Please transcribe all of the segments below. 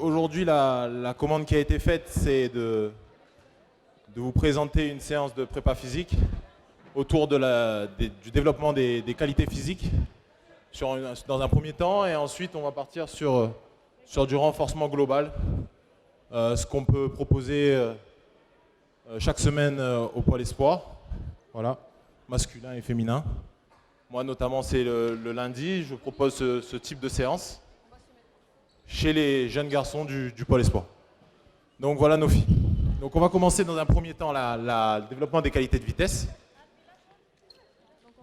aujourd'hui, la commande qui a été faite, c'est de vous présenter une séance de prépa physique autour du développement des qualités physiques dans un premier temps, et ensuite on va partir sur du renforcement global, ce qu'on peut proposer chaque semaine au Pôle Espoir, voilà, masculin et féminin. Moi notamment c'est le lundi, je propose ce type de séance chez les jeunes garçons du Pôle Espoir. Donc voilà nos filles. Donc on va commencer dans un premier temps le développement des qualités de vitesse.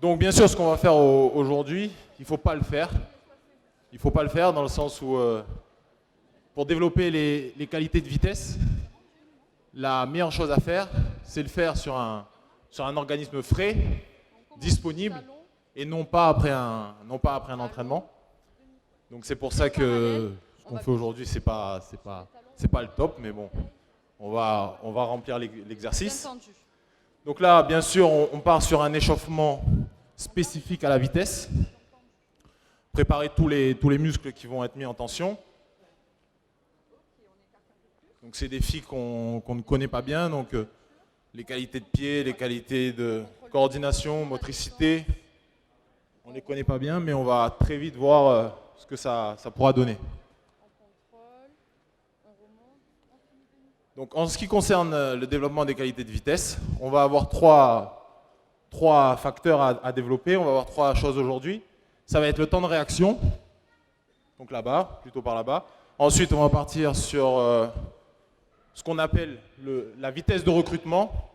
Donc bien sûr ce qu'on va faire aujourd'hui, il ne faut pas le faire. Il ne faut pas le faire dans le sens où pour développer les qualités de vitesse, la meilleure chose à faire, c'est le faire sur un organisme frais, disponible, et non pas après un entraînement. Donc c'est pour ça que ce qu'on fait aujourd'hui, c'est pas le top, mais bon, on va remplir l'exercice. Donc là, bien sûr, on part sur un échauffement spécifique à la vitesse. Préparer tous les muscles qui vont être mis en tension. Donc c'est des filles qu'on ne connaît pas bien, donc les qualités de pied, les qualités de coordination, motricité, on ne les connaît pas bien, mais on va très vite voir ce que ça pourra donner. Donc en ce qui concerne le développement des qualités de vitesse, on va avoir trois facteurs à développer, on va avoir trois choses aujourd'hui. Ça va être le temps de réaction, donc là-bas, plutôt par là-bas. Ensuite, on va partir sur ce qu'on appelle la vitesse de recrutement,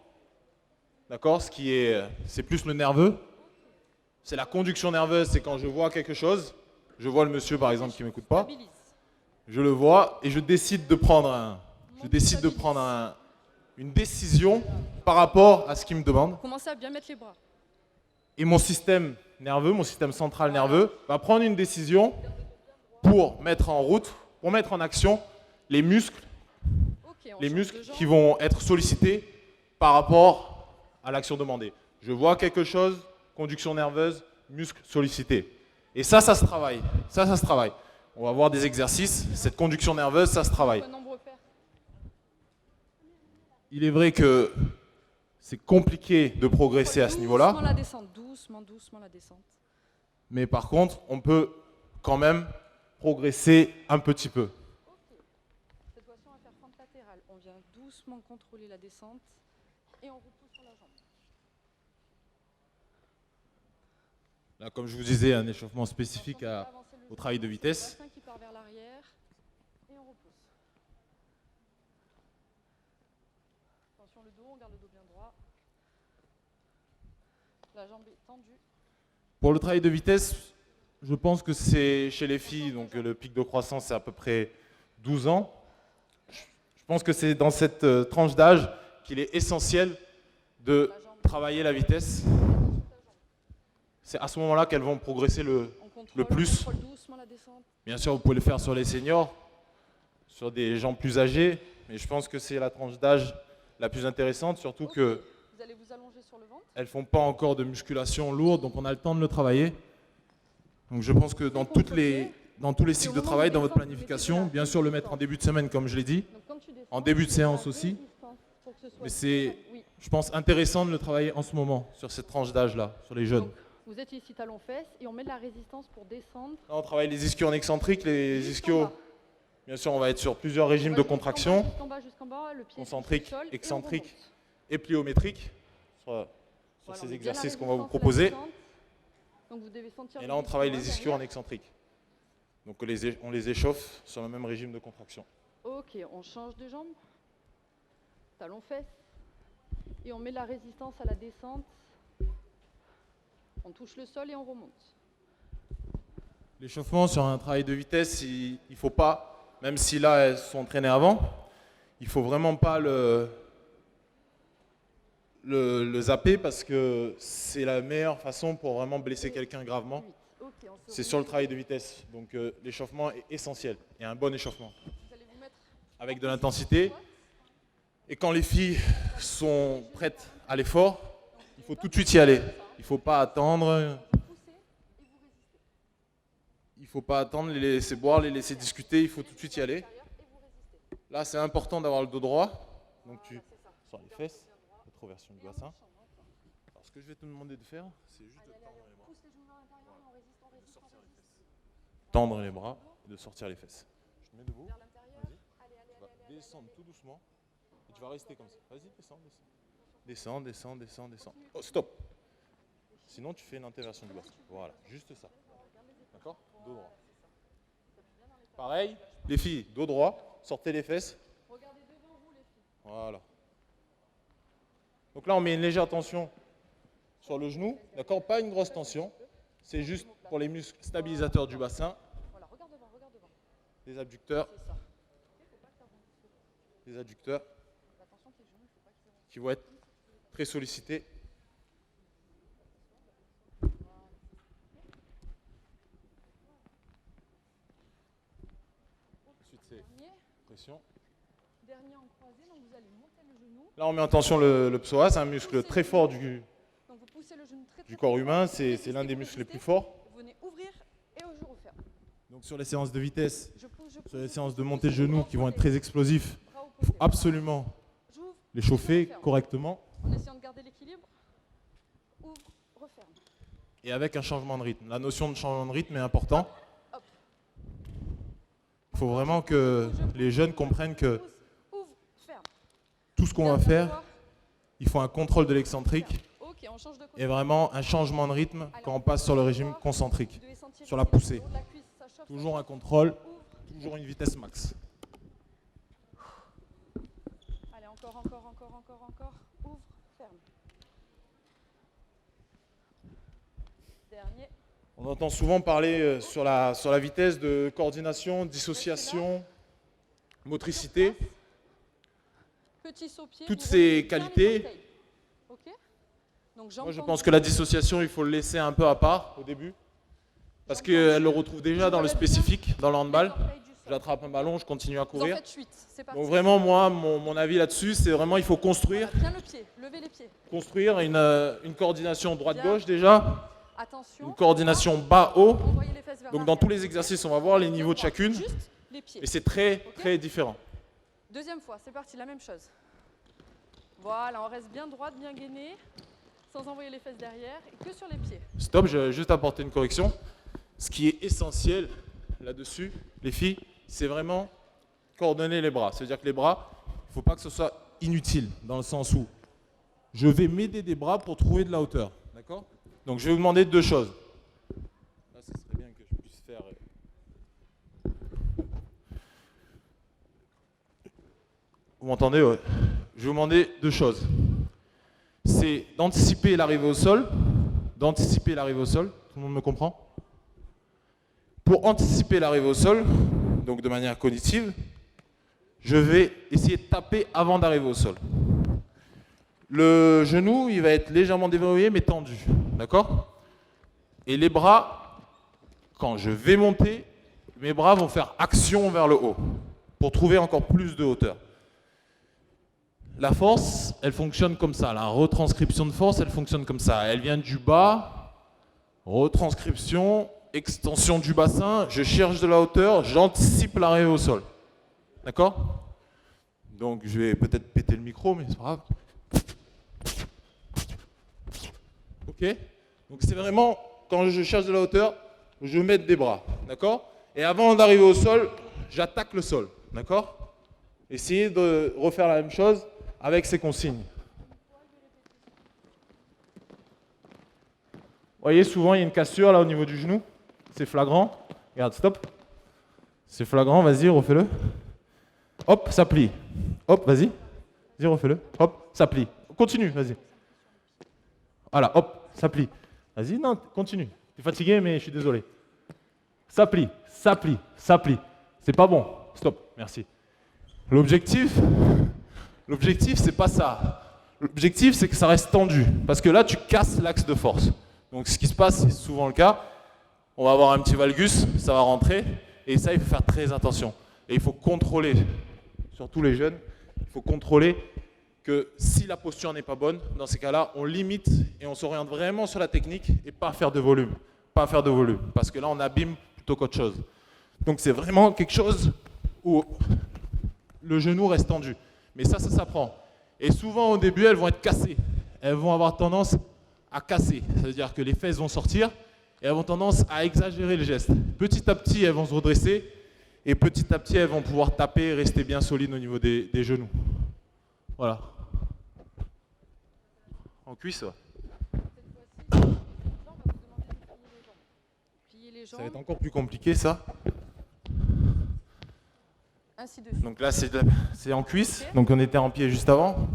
d'accord, c'est plus le nerveux. C'est la conduction nerveuse, c'est quand je vois quelque chose, je vois le monsieur par exemple qui ne m'écoute pas, je le vois et je décide de prendre une décision par rapport à ce qu'il me demande. Commencez à bien mettre les bras. Et mon système nerveux, mon système central nerveux, va prendre une décision pour mettre en route, pour mettre en action les muscles qui vont être sollicités par rapport à l'action demandée. Je vois quelque chose, conduction nerveuse, muscle sollicité. Et ça se travaille. Ça se travaille. On va voir des exercices. Cette conduction nerveuse, ça se travaille. Il est vrai que c'est compliqué de progresser à ce niveau-là. Doucement la descente, doucement la descente. Mais par contre, on peut quand même progresser un petit peu. Cette fois-ci, on va faire fente latérale. On vient doucement contrôler la descente et on repousse sur la jambe. Là, comme je vous disais, un échauffement spécifique au travail de vitesse. Le bassin qui part vers l'arrière et on repousse. Attention le dos, on garde le dos bien droit. La jambe est tendue. Pour le travail de vitesse, je pense que c'est chez les filles, donc le pic de croissance c'est à peu près 12 ans. Je pense que c'est dans cette tranche d'âge qu'il est essentiel de travailler la vitesse. C'est à ce moment-là qu'elles vont progresser le plus. Bien sûr, vous pouvez le faire sur les seniors, sur des gens plus âgés, mais je pense que c'est la tranche d'âge la plus intéressante, surtout que vous allez vous allonger sur le ventre. Elles ne font pas encore de musculation lourde, donc on a le temps de le travailler. Donc je pense que dans tous les cycles de travail, dans votre planification, bien sûr le mettre en début de semaine, comme je l'ai dit, en début de séance aussi, mais c'est, je pense, intéressant de le travailler en ce moment, sur cette tranche d'âge-là, sur les jeunes. Vous êtes ici talons-fesses et on met de la résistance pour descendre. Là, on travaille les ischios en excentrique, les ischios, bien sûr on va être sur plusieurs régimes de contraction, Jusqu'en bas, le pied concentrique, sol, excentrique et pliométrique, sur ces exercices qu'on va vous proposer. Donc vous devez sentir et là on travaille les ischios en excentrique. Donc on les échauffe sur le même régime de contraction. Ok, on change de jambe, talons-fesses, et on met de la résistance à la descente. On touche le sol et on remonte. L'échauffement sur un travail de vitesse, il ne faut pas, même si là elles se sont entraînées avant, il ne faut vraiment pas le zapper parce que c'est la meilleure façon pour vraiment blesser quelqu'un gravement. C'est sur le travail de vitesse. Donc l'échauffement est essentiel et un bon échauffement. Avec de l'intensité. Et quand les filles sont prêtes à l'effort, il faut tout de suite y aller. Il ne faut pas attendre. Il ne faut pas attendre, les laisser boire, les laisser discuter. Il faut tout de suite y aller. Là, c'est important d'avoir le dos droit. Donc tu sors les fesses, rétroversion du bassin. Alors ce que je vais te demander de faire, c'est juste de tendre les bras. De sortir les fesses. Tendre les bras et de sortir les fesses. Je te mets debout. Vas-y. Tu vas descendre tout doucement. Et tu vas rester comme ça. Vas-y, descends, descends. Descends, descends, descends, descends. Oh, stop. Sinon, tu fais une interversion du bassin. Voilà, juste ça. D'accord? Dos droit. Pareil, les filles, dos droit, sortez les fesses. Regardez devant vous, les filles. Voilà. Donc là, on met une légère tension sur le genou. D'accord? Pas une grosse tension. C'est juste pour les muscles stabilisateurs du bassin. Voilà, regarde devant, regarde devant. Les abducteurs. C'est ça. Les adducteurs Attention que les genoux, il faut pas qu'ils qui vont être très sollicités. Ensuite, c'est pression. Dernier en croisé, donc vous allez monter le genou. Là, on met en tension le psoas, un muscle très fort Donc vous poussez le genou très du corps fort. humain. C'est l'un des muscles les plus forts. Vous venez ouvrir et je referme. Donc sur les séances de vitesse, Je pousse, je pousse. sur les je séances de pousse, montée de je pousse, genoux bras qui vont être opposé. très explosifs, Bras il faut opposé. absolument J'ouvre, les chauffer referme. correctement En essayant de garder l'équilibre. Ouvre, referme. et avec un changement de rythme. La notion de changement de rythme est importante. Hop. Il faut vraiment que les jeunes comprennent que Pousse, ouvre, ferme. tout ce qu'on va Dernière faire, fois. il faut un contrôle de l'excentrique Ok, on change de côté. et vraiment un changement de rythme quand on passe sur le régime concentrique. Vous devez sentir sur la ici, poussée. le haut de la cuisse, ça chauffe, ça Toujours un chauffe. contrôle, Ouvre. toujours une vitesse max. Allez, encore, encore, encore, encore, encore. Ouvre, ferme. Dernier. On entend souvent parler sur la vitesse de coordination, dissociation, motricité. Petit saut pied. Toutes vous ces relevez bien les qualités. orteils. Ok. Donc jambes Moi, je tendues. pense que la dissociation, il faut le laisser un peu à part au début. Parce qu'elle le retrouve déjà dans le spécifique, dans le handball. Les orteils du sol. J'attrape un ballon, je continue à Vous en courir. faites 8. C'est parti. Donc vraiment, moi, mon avis là-dessus, c'est vraiment il faut construire Bien le pied. Levez les pieds. une coordination droite-gauche déjà, Attention. une coordination bas-haut. Envoyez les fesses vers Donc dans l'arrière. tous les exercices, on va voir les niveaux de chacune. Juste les pieds. Et c'est très, Ok. très différent. Deuxième fois, c'est parti, la même chose. Voilà, on reste bien droite, bien gainé, sans envoyer les fesses derrière, et que sur les pieds. Stop, je vais juste apporter une correction. Ce qui est essentiel là-dessus, les filles, c'est vraiment coordonner les bras. C'est-à-dire que les bras, il ne faut pas que ce soit inutile, dans le sens où je vais m'aider des bras pour trouver de la hauteur. D'accord? Donc je vais vous demander deux choses. Là, ce serait bien que je puisse faire. Vous m'entendez? Ouais. Je vais vous demander deux choses. C'est d'anticiper l'arrivée au sol. D'anticiper l'arrivée au sol. Tout le monde me comprend? Pour anticiper l'arrivée au sol, donc de manière cognitive, je vais essayer de taper avant d'arriver au sol. Le genou, il va être légèrement déverrouillé mais tendu. D'accord? Et les bras, quand je vais monter, mes bras vont faire action vers le haut pour trouver encore plus de hauteur. La force, elle fonctionne comme ça. La retranscription de force, elle fonctionne comme ça. Elle vient du bas, retranscription, extension du bassin, je cherche de la hauteur, j'anticipe l'arrivée au sol. D'accord? Donc je vais peut-être péter le micro, mais c'est pas grave. Ok? Donc c'est vraiment, quand je cherche de la hauteur, je mets des bras. D'accord? Et avant d'arriver au sol, j'attaque le sol. D'accord? Essayez de refaire la même chose avec ces consignes. Vous voyez, souvent il y a une cassure là au niveau du genou. C'est flagrant. Regarde, stop. C'est flagrant, vas-y, refais-le. Hop, ça plie. Hop, vas-y. Vas-y, refais-le. Hop, ça plie. Continue, vas-y. Voilà, hop, ça plie. Vas-y, non, continue. Tu es fatigué, mais je suis désolé. Ça plie, ça plie, ça plie. C'est pas bon. Stop, merci. L'objectif, c'est pas ça. L'objectif, c'est que ça reste tendu. Parce que là, tu casses l'axe de force. Donc, ce qui se passe, c'est souvent le cas. On va avoir un petit valgus, ça va rentrer. Et ça, il faut faire très attention. Et il faut contrôler, surtout les jeunes, il faut contrôler que si la posture n'est pas bonne, dans ces cas-là, on limite et on s'oriente vraiment sur la technique et pas faire de volume. Pas faire de volume. Parce que là, on abîme plutôt qu'autre chose. Donc, c'est vraiment quelque chose où le genou reste tendu. Mais ça s'apprend. Et souvent, au début, elles vont être cassées. Elles vont avoir tendance à casser. C'est-à-dire que les fesses vont sortir et elles vont tendance à exagérer le geste. Petit à petit, elles vont se redresser et petit à petit, elles vont pouvoir taper et rester bien solides au niveau des genoux. Voilà. En cuisse, ouais. Plier les Ça va jambes, être encore plus compliqué, ça. ainsi de suite. Donc là, c'est en cuisse. Donc on était en pied juste avant.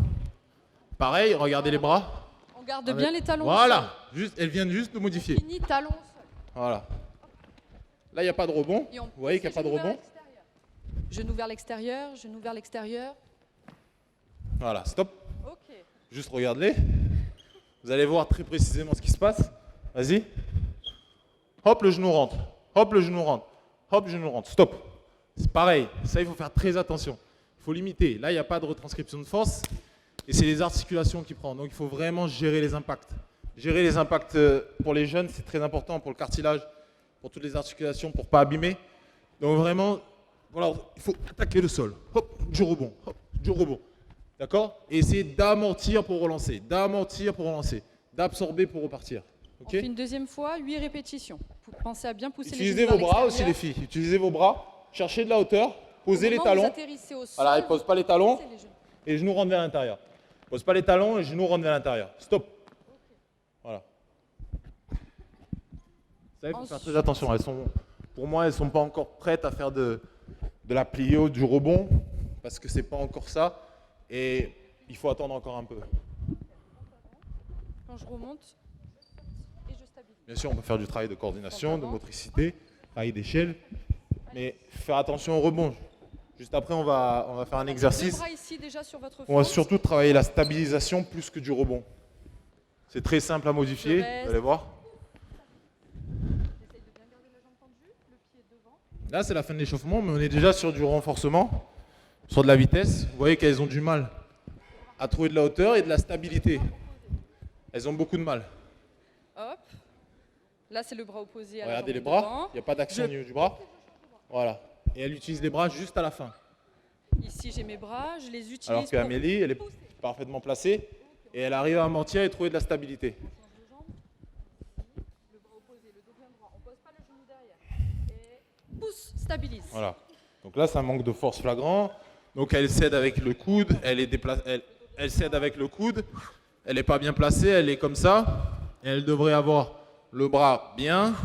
Pareil, regardez les bras. On garde bien les talons au sol. Voilà. Elle vient juste de modifier. Fini, talons au sol. Voilà. Là, il n'y a pas de rebond. Et on Vous voyez qu'il pousse n'y a pas de les genoux vers rebond. l'extérieur. Genou vers l'extérieur, genou vers l'extérieur. Voilà, stop. Ok. Juste regardez. Vous allez voir très précisément ce qui se passe. Vas-y. Hop, le genou rentre. Hop, le genou rentre. Hop, le genou rentre. Stop. C'est pareil. Ça, il faut faire très attention. Il faut limiter. Là, il n'y a pas de retranscription de force. Et c'est les articulations qui prennent. Donc, il faut vraiment gérer les impacts. Gérer les impacts pour les jeunes, c'est très important pour le cartilage, pour toutes les articulations, pour ne pas abîmer. Donc, vraiment, voilà, il faut attaquer le sol. Hop, du rebond. Hop, du rebond. D'accord? Et essayer d'amortir pour relancer. D'amortir pour relancer. D'absorber pour repartir. On Okay? fait une deuxième fois, 8 répétitions. Pensez à bien pousser Utilisez les genoux vos vers bras aussi, l'extérieur. les filles. Utilisez vos bras. Cherchez de la hauteur. Posez les Au moment où vous talons. atterrissez au sol, Voilà, il ne pose pas les talons. poussez les genoux. Et les genoux rentrent vers l'intérieur. Pose pas les talons et les genoux rentrent vers l'intérieur. Stop. Voilà. Ça, il faut faire très attention. Pour moi, elles ne sont pas encore prêtes à faire de la pliée ou du rebond parce que ce n'est pas encore ça. Et il faut attendre encore un peu. Quand je remonte, et je stabilise. Bien sûr, on peut faire du travail de coordination, de motricité, travail d'échelle. Mais faire attention au rebond. Juste après, on va faire un Deux exercice. bras ici déjà sur votre On va fente. surtout travailler la stabilisation plus que du rebond. C'est très simple à modifier, vous allez voir. Essaye de bien garder la jambe tendue, le pied devant. Là, c'est la fin de l'échauffement, mais on est déjà sur du renforcement, sur de la vitesse. Vous voyez qu'elles ont du mal à trouver de la hauteur et de la stabilité. Elles ont beaucoup de mal. Hop. Là, c'est le bras opposé à Regardez la les jambe bras, devant. il n'y a pas d'action au niveau du bras. Voilà. Et elle utilise les bras juste à la fin. Ici, j'ai mes bras, je les utilise Alors pour qu'Amélie, elle est pousser. parfaitement placée et elle arrive à amortir et trouver de la stabilité. Change de jambe. Le bras opposé, le dos bien droit. On pose pas le genou derrière. Et pousse, stabilise. Voilà. Donc là, c'est un manque de force flagrant. Donc elle cède avec le coude, elle cède avec le coude. Elle n'est pas bien placée, elle est comme ça. Et elle devrait avoir le bras bien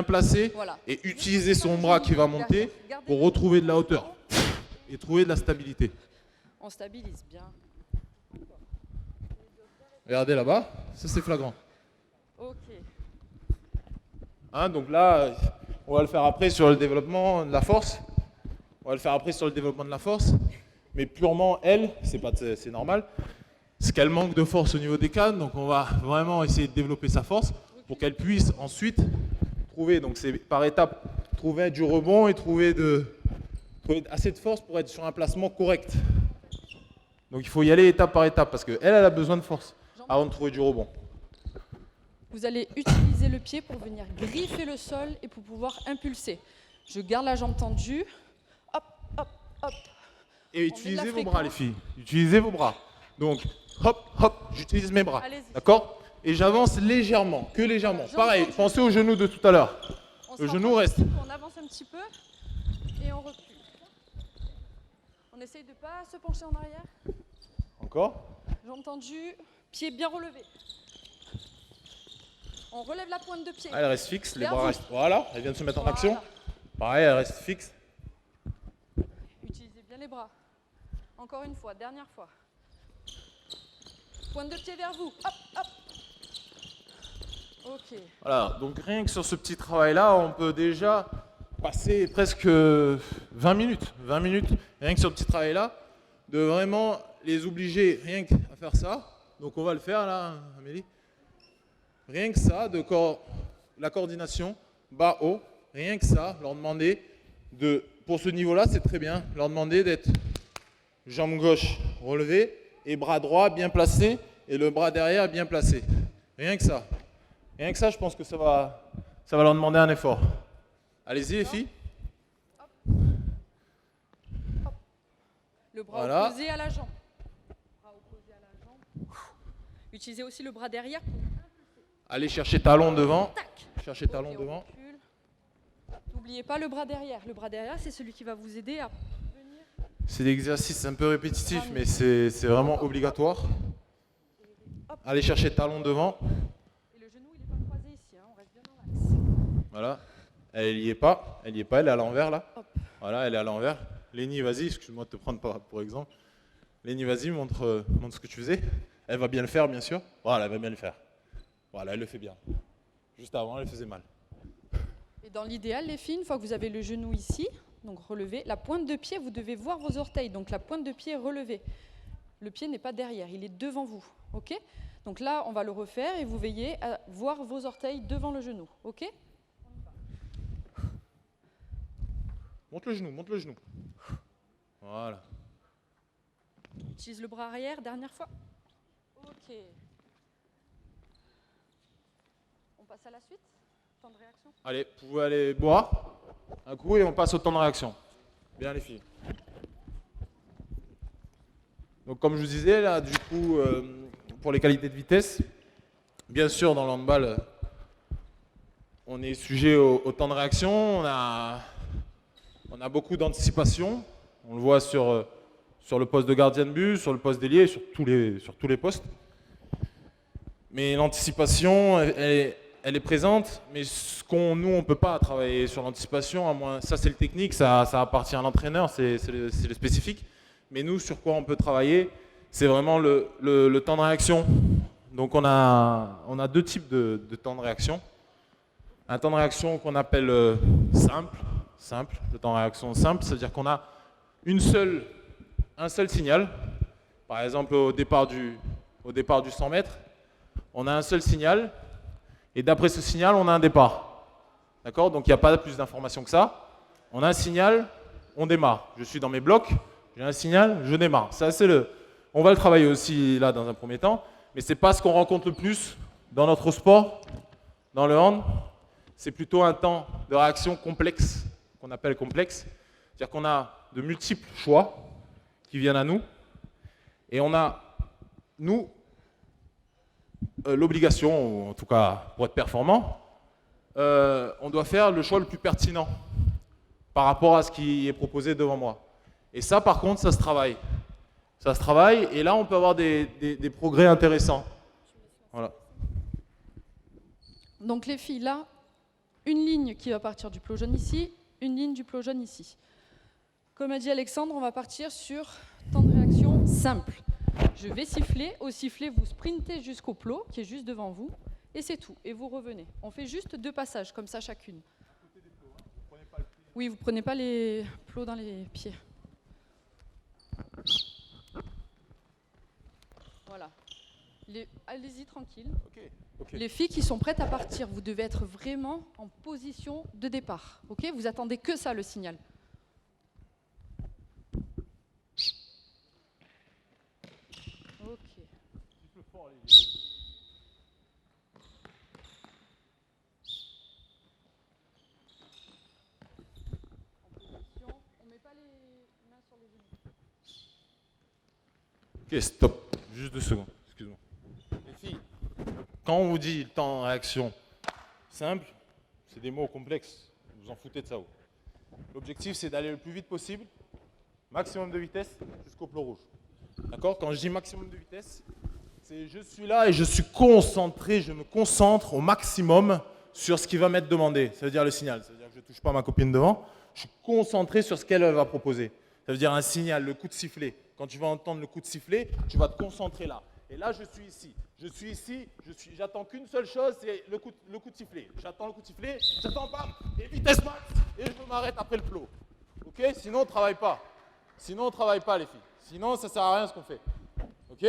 placé Voilà. et utiliser son bras qui va monter pour retrouver de la hauteur et trouver de la stabilité. On stabilise bien. Regardez là-bas, ça c'est flagrant. Ok. Hein, donc là, on va le faire après sur le développement de la force. On va le faire après sur le développement de la force. Mais purement, elle, c'est normal. C'est qu'elle manque de force au niveau des cannes. Donc on va vraiment essayer de développer sa force pour qu'elle puisse ensuite trouver, donc c'est par étapes, trouver du rebond et trouver assez de force pour être sur un placement correct. Donc il faut y aller étape par étape parce qu'elle, elle a besoin de force avant de trouver du rebond. Vous allez utiliser le pied pour venir griffer le sol et pour pouvoir impulser. Je garde la jambe tendue. Hop, hop, hop. Et met de utilisez la vos bras, les fréquence. filles. Utilisez vos bras. Donc, hop, hop, j'utilise mes bras. Allez-y. D'accord? Et j'avance légèrement, que légèrement. Jambe Pareil, tendue. pensez au genou de tout à l'heure. On Le se genou rapproche reste. un petit peu, on avance un petit peu et on recule. On essaye de ne pas se pencher en arrière. Encore? Jambe tendue, pied bien relevé. On relève la pointe de pied. Ah, elle reste fixe, les Vers bras vous. restent. Voilà, elle vient de se mettre en action. Voilà. Pareil, elle reste fixe. Utilisez bien les bras. Encore une fois, dernière fois. Pointe de pied vers vous. Hop, hop. Ok. Voilà, donc rien que sur ce petit travail-là, on peut déjà passer presque 20 minutes. 20 minutes, rien que sur ce petit travail-là, de vraiment les obliger rien qu'à faire ça. Donc on va le faire là, Amélie. Rien que ça, la coordination, bas-haut, rien que ça, leur demander pour ce niveau-là, c'est très bien, leur demander d'être jambe gauche relevée et bras droit bien placé et le bras derrière bien placé. Rien que ça. Rien que ça, je pense que ça va leur demander un effort. Allez-y les filles. Le bras Voilà. opposé à la jambe. Bras opposé à la jambe. Utilisez aussi le bras derrière pour Allez chercher talon devant. tac. Chercher talon Ok, on devant. recule. N'oubliez pas le bras derrière. Le bras derrière, c'est celui qui va vous aider à venir. C'est des exercices un peu répétitifs, mais c'est vraiment obligatoire. Hop. Allez chercher talon devant. Et le genou, il n'est pas croisé ici. Hein. On reste bien dans l'axe. Voilà. Elle n'y est pas. Elle n'y est pas. Elle est à l'envers là. Hop. Voilà, elle est à l'envers. Lénie, vas-y. Excuse-moi de te prendre pour exemple. Lénie, vas-y, montre ce que tu faisais. Elle va bien le faire, bien sûr. Voilà, elle va bien le faire. Voilà, elle le fait bien. Juste avant, elle faisait mal. Et dans l'idéal, les filles, une fois que vous avez le genou ici, donc relevé, la pointe de pied, vous devez voir vos orteils. Donc la pointe de pied est relevée. Le pied n'est pas derrière, il est devant vous. Ok ? Donc là, on va le refaire et vous veillez à voir vos orteils devant le genou. Ok ? Monte le genou, monte le genou. Voilà. Utilise le bras arrière, dernière fois. Ok. On passe à la suite. Temps de réaction. Allez, vous pouvez aller boire un coup et on passe au temps de réaction. Bien les filles. Donc comme je vous disais, là, du coup, pour les qualités de vitesse, bien sûr, dans l'handball, on est sujet au temps de réaction. On a beaucoup d'anticipation. On le voit sur le poste de gardien de but, sur le poste d'ailier, sur tous les postes. Mais l'anticipation, elle est présente, mais nous, on ne peut pas travailler sur l'anticipation, à moins, ça c'est le technique, ça appartient à l'entraîneur, c'est le spécifique. Mais nous, sur quoi on peut travailler, c'est vraiment le temps de réaction. Donc on a deux types de temps de réaction. Un temps de réaction qu'on appelle simple, le temps de réaction simple, c'est-à-dire qu'on a un seul signal. Par exemple, au départ du 100 mètres, on a un seul signal, et d'après ce signal, on a un départ. D'accord ? Donc il n'y a pas plus d'informations que ça. On a un signal, on démarre. Je suis dans mes blocs, j'ai un signal, je démarre. Ça, on va le travailler aussi là dans un premier temps, mais ce n'est pas ce qu'on rencontre le plus dans notre sport, dans le hand. C'est plutôt un temps de réaction complexe, qu'on appelle complexe. C'est-à-dire qu'on a de multiples choix qui viennent à nous, et on a, nous, l'obligation, ou en tout cas pour être performant, on doit faire le choix le plus pertinent par rapport à ce qui est proposé devant moi. Et ça, par contre, ça se travaille. Ça se travaille, et là, on peut avoir des progrès intéressants. Voilà. Donc les filles, là, une ligne qui va partir du plot jaune ici, une ligne du plot jaune ici. Comme a dit Alexandre, on va partir sur temps de réaction simple. Je vais siffler, au sifflet, vous sprintez jusqu'au plot qui est juste devant vous, et c'est tout, et vous revenez. On fait juste 2 passages, comme ça chacune. Oui, vous ne prenez pas les plots dans les pieds. Voilà. Allez-y tranquille. Okay. Les filles qui sont prêtes à partir, vous devez être vraiment en position de départ. Ok ? Vous attendez que ça, le signal. Ok. On met pas les mains sur les genoux. Ok, stop. Juste 2 secondes. Excuse-moi. Les filles, quand on vous dit le temps de réaction simple, c'est des mots complexes. Vous en foutez de ça. L'objectif, c'est d'aller le plus vite possible, maximum de vitesse, jusqu'au plot rouge. D'accord ? Quand je dis maximum de vitesse, c'est je suis là et je suis concentré, je me concentre au maximum sur ce qui va m'être demandé. Ça veut dire le signal. Ça veut dire que je ne touche pas ma copine devant. Je suis concentré sur ce qu'elle va proposer. Ça veut dire un signal, le coup de sifflet. Quand tu vas entendre le coup de sifflet, tu vas te concentrer là. Et là, je suis ici, j'attends qu'une seule chose, c'est le coup de sifflet. J'attends le coup de sifflet, j'attends pas, et vitesse max, et je m'arrête après le plot. Ok ? Sinon, on ne travaille pas. Sinon, on ne travaille pas, les filles. Sinon, ça ne sert à rien ce qu'on fait. Ok ?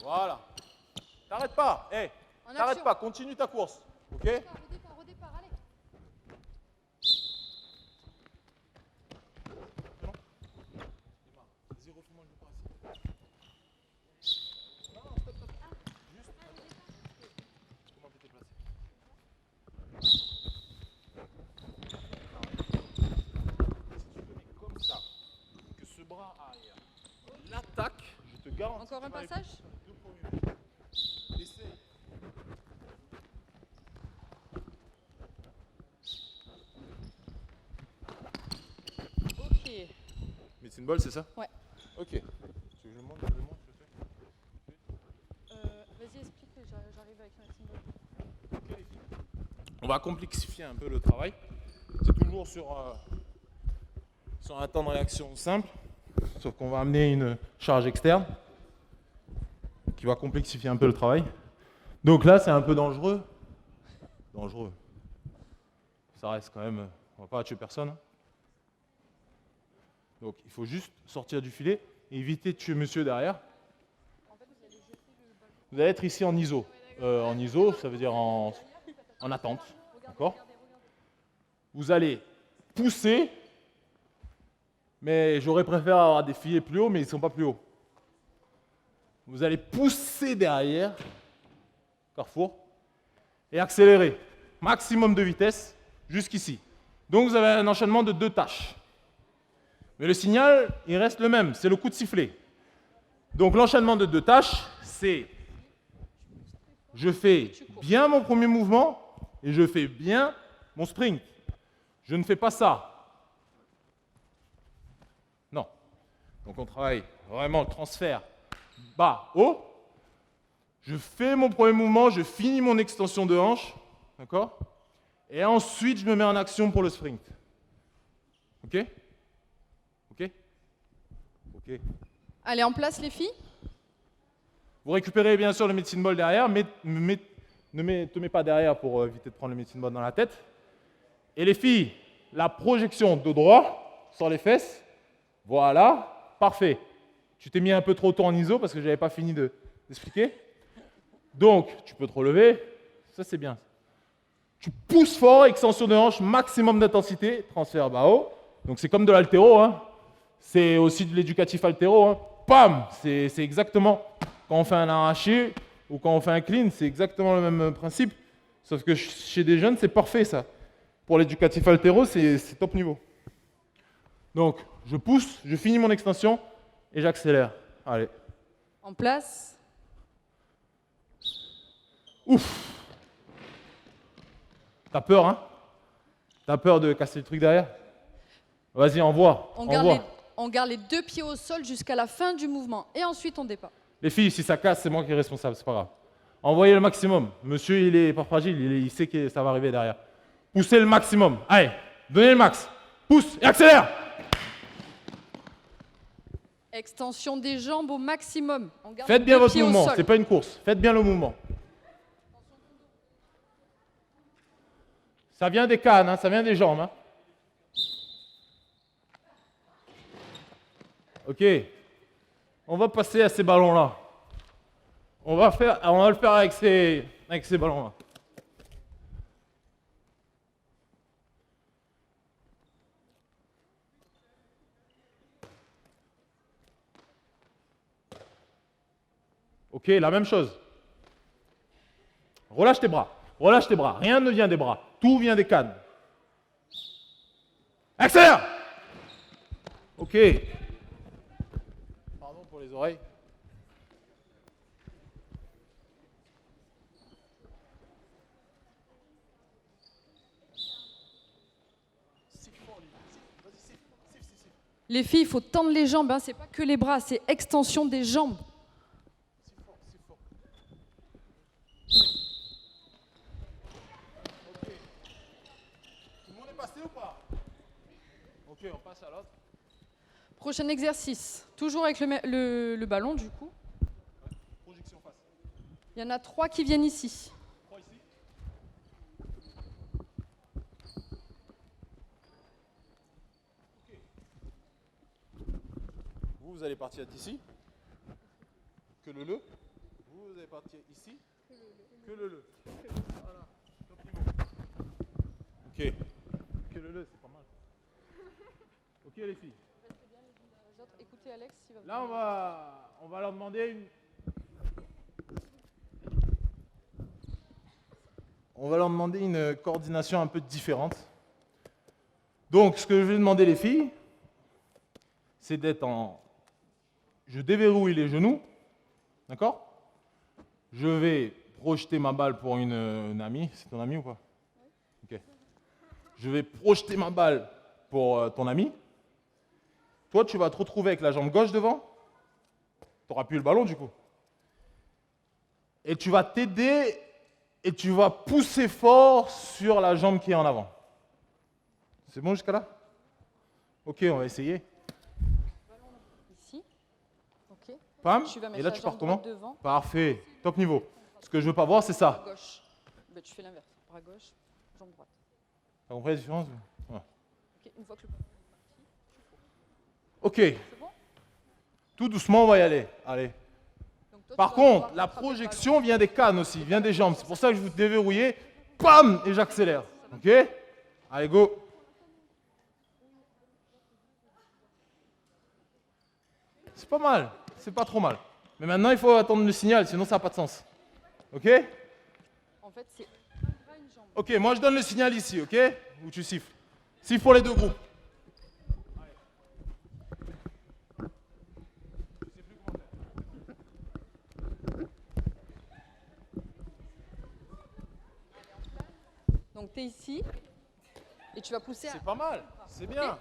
Voilà. T'arrêtes pas. Hey, t'arrêtes pas, continue ta course. Ok ? Au départ, allez. Encore un passage? Ok. Medicine ball, c'est ça? Ouais. Ok. Tu veux que je le montre, je le montre, je le fais. Vas-y, explique, j'arrive avec un symbole. Ok, les filles. On va complexifier un peu le travail. C'est toujours sur un temps de réaction simple, sauf qu'on va amener une charge externe qui va complexifier un peu le travail. Donc là, c'est un peu dangereux. Dangereux. Ça reste quand même... On va pas tuer personne. Hein. Donc il faut juste sortir du filet et éviter de tuer monsieur derrière. Vous allez être ici en ISO. En ISO, ça veut dire en attente. D'accord ? Vous allez pousser, mais j'aurais préféré avoir des filets plus hauts, mais ils ne sont pas plus hauts. Vous allez pousser derrière, carrefour, et accélérer. Maximum de vitesse jusqu'ici. Donc vous avez un enchaînement de 2 tâches. Mais le signal, il reste le même, c'est le coup de sifflet. Donc l'enchaînement de 2 tâches, c'est je fais bien mon premier mouvement et je fais bien mon sprint. Je ne fais pas ça. Non. Donc on travaille vraiment le transfert bas-haut. Je fais mon premier mouvement, je finis mon extension de hanche. D'accord ? Et ensuite, je me mets en action pour le sprint. Ok ? Ok ? Ok. Allez, en place, les filles. Vous récupérez bien sûr le medicine ball derrière, mais ne te mets pas derrière pour éviter de prendre le medicine ball dans la tête. Et les filles, la projection de droit sur les fesses. Voilà, parfait. Tu t'es mis un peu trop tôt en ISO parce que je n'avais pas fini d'expliquer. Donc, tu peux te relever. Ça, c'est bien. Tu pousses fort, extension de hanche, maximum d'intensité, transfert bas-haut. Donc, c'est comme de l'haltéro. Hein. C'est aussi de l'éducatif haltéro. Hein. Pam! C'est exactement, quand on fait un arraché ou quand on fait un clean, c'est exactement le même principe. Sauf que chez des jeunes, c'est parfait, ça. Pour l'éducatif haltéro, c'est top niveau. Donc, je pousse, je finis mon extension et j'accélère. Allez. En place. Ouf! T'as peur, hein? T'as peur de casser le truc derrière? Vas-y, envoie. On garde les 2 pieds au sol jusqu'à la fin du mouvement. Et ensuite, on dépasse. Les filles, si ça casse, c'est moi qui est responsable, c'est pas grave. Envoyez le maximum. Monsieur, il est pas fragile, il sait que ça va arriver derrière. Poussez le maximum. Allez, donnez le max. Pousse et accélère! Extension des jambes au maximum. Faites bien votre mouvement, c'est pas une course. Faites bien le mouvement. Ça vient des cannes, hein, ça vient des jambes. Hein. Ok. On va passer à ces ballons-là. On va le faire avec ces ballons-là. Ok, la même chose. Relâche tes bras. Relâche tes bras. Rien ne vient des bras. Tout vient des cannes. Accélère! Ok. Pardon pour les oreilles. Les filles, il faut tendre les jambes. Hein. C'est pas que les bras, c'est extension des jambes. Ou pas? Ok, on passe à l'autre. Prochain exercice. Toujours avec le ballon, du coup. Ouais. Projection face. Il y en a 3 qui viennent ici. 3 ici. Okay. Vous allez partir ici. Que le. Vous allez partir ici. Que le. Voilà. Top niveau. Ok. Que le, c'est pas mal. Ok les filles. Écoutez Alex, il va Là on va leur demander une. On va leur demander une coordination un peu différente. Donc ce que je vais demander les filles, c'est d'être en. Je déverrouille les genoux D'accord? Je vais projeter ma balle pour une amie. C'est ton amie ou pas? Ok. Je vais projeter ma balle pour ton ami. Toi, tu vas te retrouver avec la jambe gauche devant. Tu n'auras plus le ballon du coup. Et tu vas t'aider et tu vas pousser fort sur la jambe qui est en avant. C'est bon jusqu'à là? Ok, on va essayer. Ici. Ok. Pam. Tu vas mettre Et là, la tu pars jambe comment? droite devant. Parfait. Top niveau. Ce que je veux pas voir, c'est ça. Gauche. Ben, tu fais l'inverse. Bras gauche, jambe droite. T'as compris la différence? Ouais. Ok, une fois que le... Ok. C'est bon? Tout doucement, on va y aller. Allez. Donc, toi, Par tu vas contre, pouvoir la rattraper le projection vient des cannes aussi, vient des jambes. C'est pour ça que je vous déverrouillez. Pam! Et j'accélère. Ok? Allez, go. C'est pas mal. C'est pas trop mal. Mais maintenant, il faut attendre le signal, sinon ça n'a pas de sens. Ok? ballon. En fait, c'est un bras, une jambe. Ok, moi je donne le signal ici, ok? Ou tu siffles. Siffle pour les deux groupes. Donc, tu es ici et tu vas pousser à... C'est pas mal, c'est bien.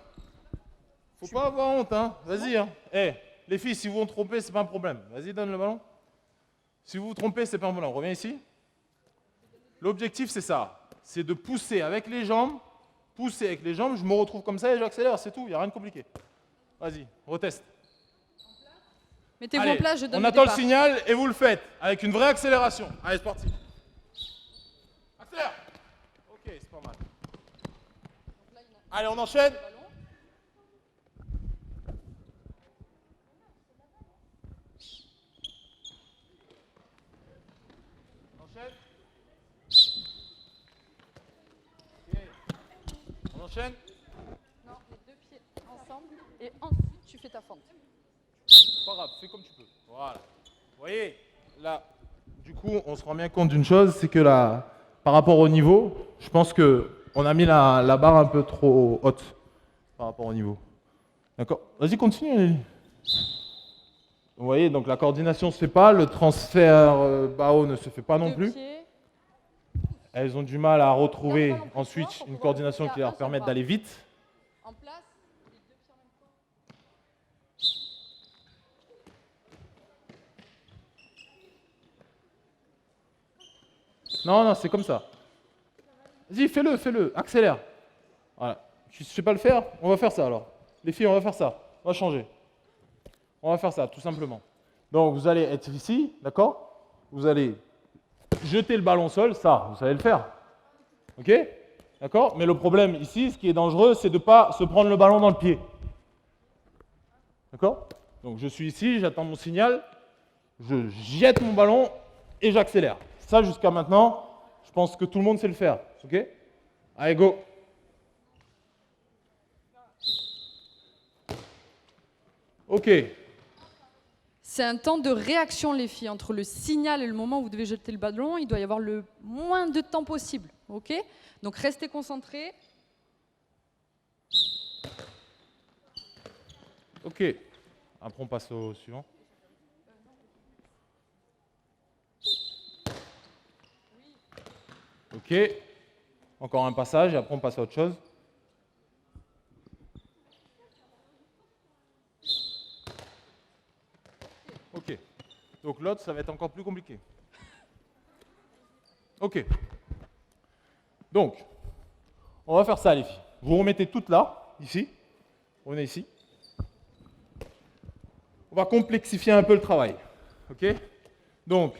Faut pas avoir honte, hein. Vas-y, hein. Eh, les filles, si vous vous trompez, c'est pas un problème. Vas-y, donne le ballon. Si vous vous trompez, c'est pas un problème. Reviens ici. L'objectif, c'est ça. C'est de pousser avec les jambes. Pousser avec les jambes, je me retrouve comme ça et j'accélère, c'est tout. Il n'y a rien de compliqué. Vas-y, reteste. Mettez-vous Allez, en place, je donne on le attend le départ. signal et vous le faites avec une vraie accélération. Allez, c'est parti. Accélère. Ok, c'est pas mal. Allez, on enchaîne. On enchaîne. Ok. On enchaîne. Non, les deux pieds ensemble et ensuite tu fais ta fente. Pas grave, fais comme tu peux. Voilà. Vous voyez, là, du coup, on se rend bien compte d'une chose, c'est que là, par rapport au niveau, je pense qu'on a mis la barre un peu trop haute par rapport au niveau. D'accord? Vas-y, continue. Allez. Vous voyez, donc la coordination ne se fait pas, le transfert bas-haut ne se fait pas non Deux plus. pieds. Elles ont du mal à retrouver Garde le ballon plus ensuite fort pour une pouvoir coordination pousser qui à leur un permette seul d'aller vite. En place, les deux pieds en même temps. Non, non, c'est comme ça. Vas-y, fais-le, accélère. Voilà. Tu ne sais pas le faire? On va faire ça alors. Les filles, on va faire ça. On va changer. On va faire ça, tout simplement. Donc, vous allez être ici, d'accord? Vous allez jeter le ballon au sol, ça, vous savez le faire. Ok? D'accord? Mais le problème ici, ce qui est dangereux, c'est de ne pas se prendre le ballon dans le pied. D'accord? Donc, je suis ici, j'attends mon signal, je jette mon ballon et j'accélère. Ça, jusqu'à maintenant, je pense que tout le monde sait le faire. Ok? Allez, go! Ok. C'est un temps de réaction, les filles, entre le signal et le moment où vous devez jeter le ballon. Il doit y avoir le moins de temps possible. Ok? Donc restez concentrés. Ok. Après, on passe au suivant. Ok. Encore un passage et après, on passe à autre chose. Ok. Donc l'autre, ça va être encore plus compliqué. Ok. Donc, on va faire ça, les filles. Vous remettez toutes là, ici. On est ici. On va complexifier un peu le travail. Ok? Donc,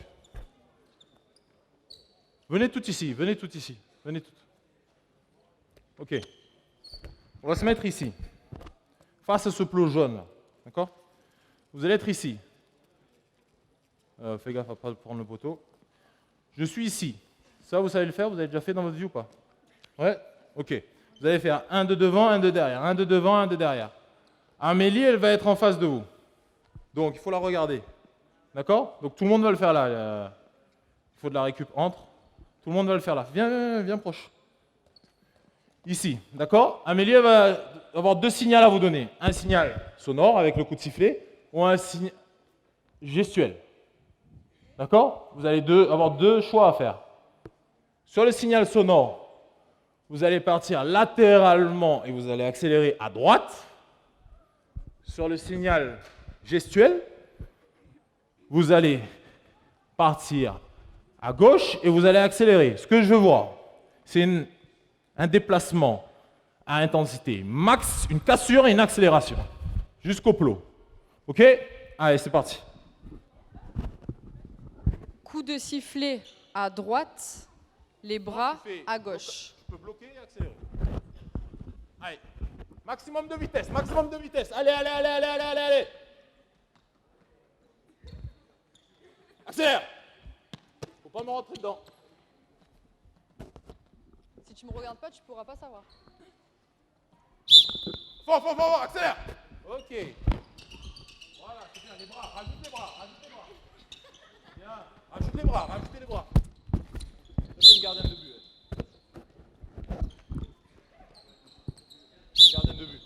venez toutes ici, venez toutes ici. Venez toutes. Ok. On va se mettre ici, face à ce plot jaune là. D'accord? Vous allez être ici. Fais gaffe à ne pas prendre le poteau. Je suis ici. Ça, vous savez le faire? Vous avez déjà fait dans votre vie ou pas? Ouais? Ok. Vous allez faire un de devant, un de derrière. Un de devant, un de derrière. Amélie, elle va être en face de vous. Donc, il faut la regarder. D'accord? Donc, tout le monde va le faire là. Il faut de la récup entre. Tout le monde va le faire là. Viens proche. Ici. D'accord? Amélie, elle va avoir deux signaux à vous donner. Un signal sonore avec le coup de sifflet ou un signal gestuel. D'accord? Vous allez avoir deux choix à faire. Sur le signal sonore, vous allez partir latéralement et vous allez accélérer à droite. Sur le signal gestuel, vous allez partir à gauche et vous allez accélérer. Ce que je vois, c'est un déplacement à intensité max, une cassure et une accélération jusqu'au plot. Ok? Allez, c'est parti. Coup de sifflet à droite, les bras à gauche. Je peux bloquer et accélérer. Allez, maximum de vitesse, maximum de vitesse. Allez, allez, allez, allez, allez, allez, allez. Accélère. Faut pas me rentrer dedans. Si tu me regardes pas, tu pourras pas savoir. Fort, fort, fort, accélère. Ok. Voilà, c'est bien, les bras, rajoute les bras, rajoute les bras. Bien, rajoute les bras, rajoutez les bras. Ça, c'est une gardienne de but. Gardienne de but.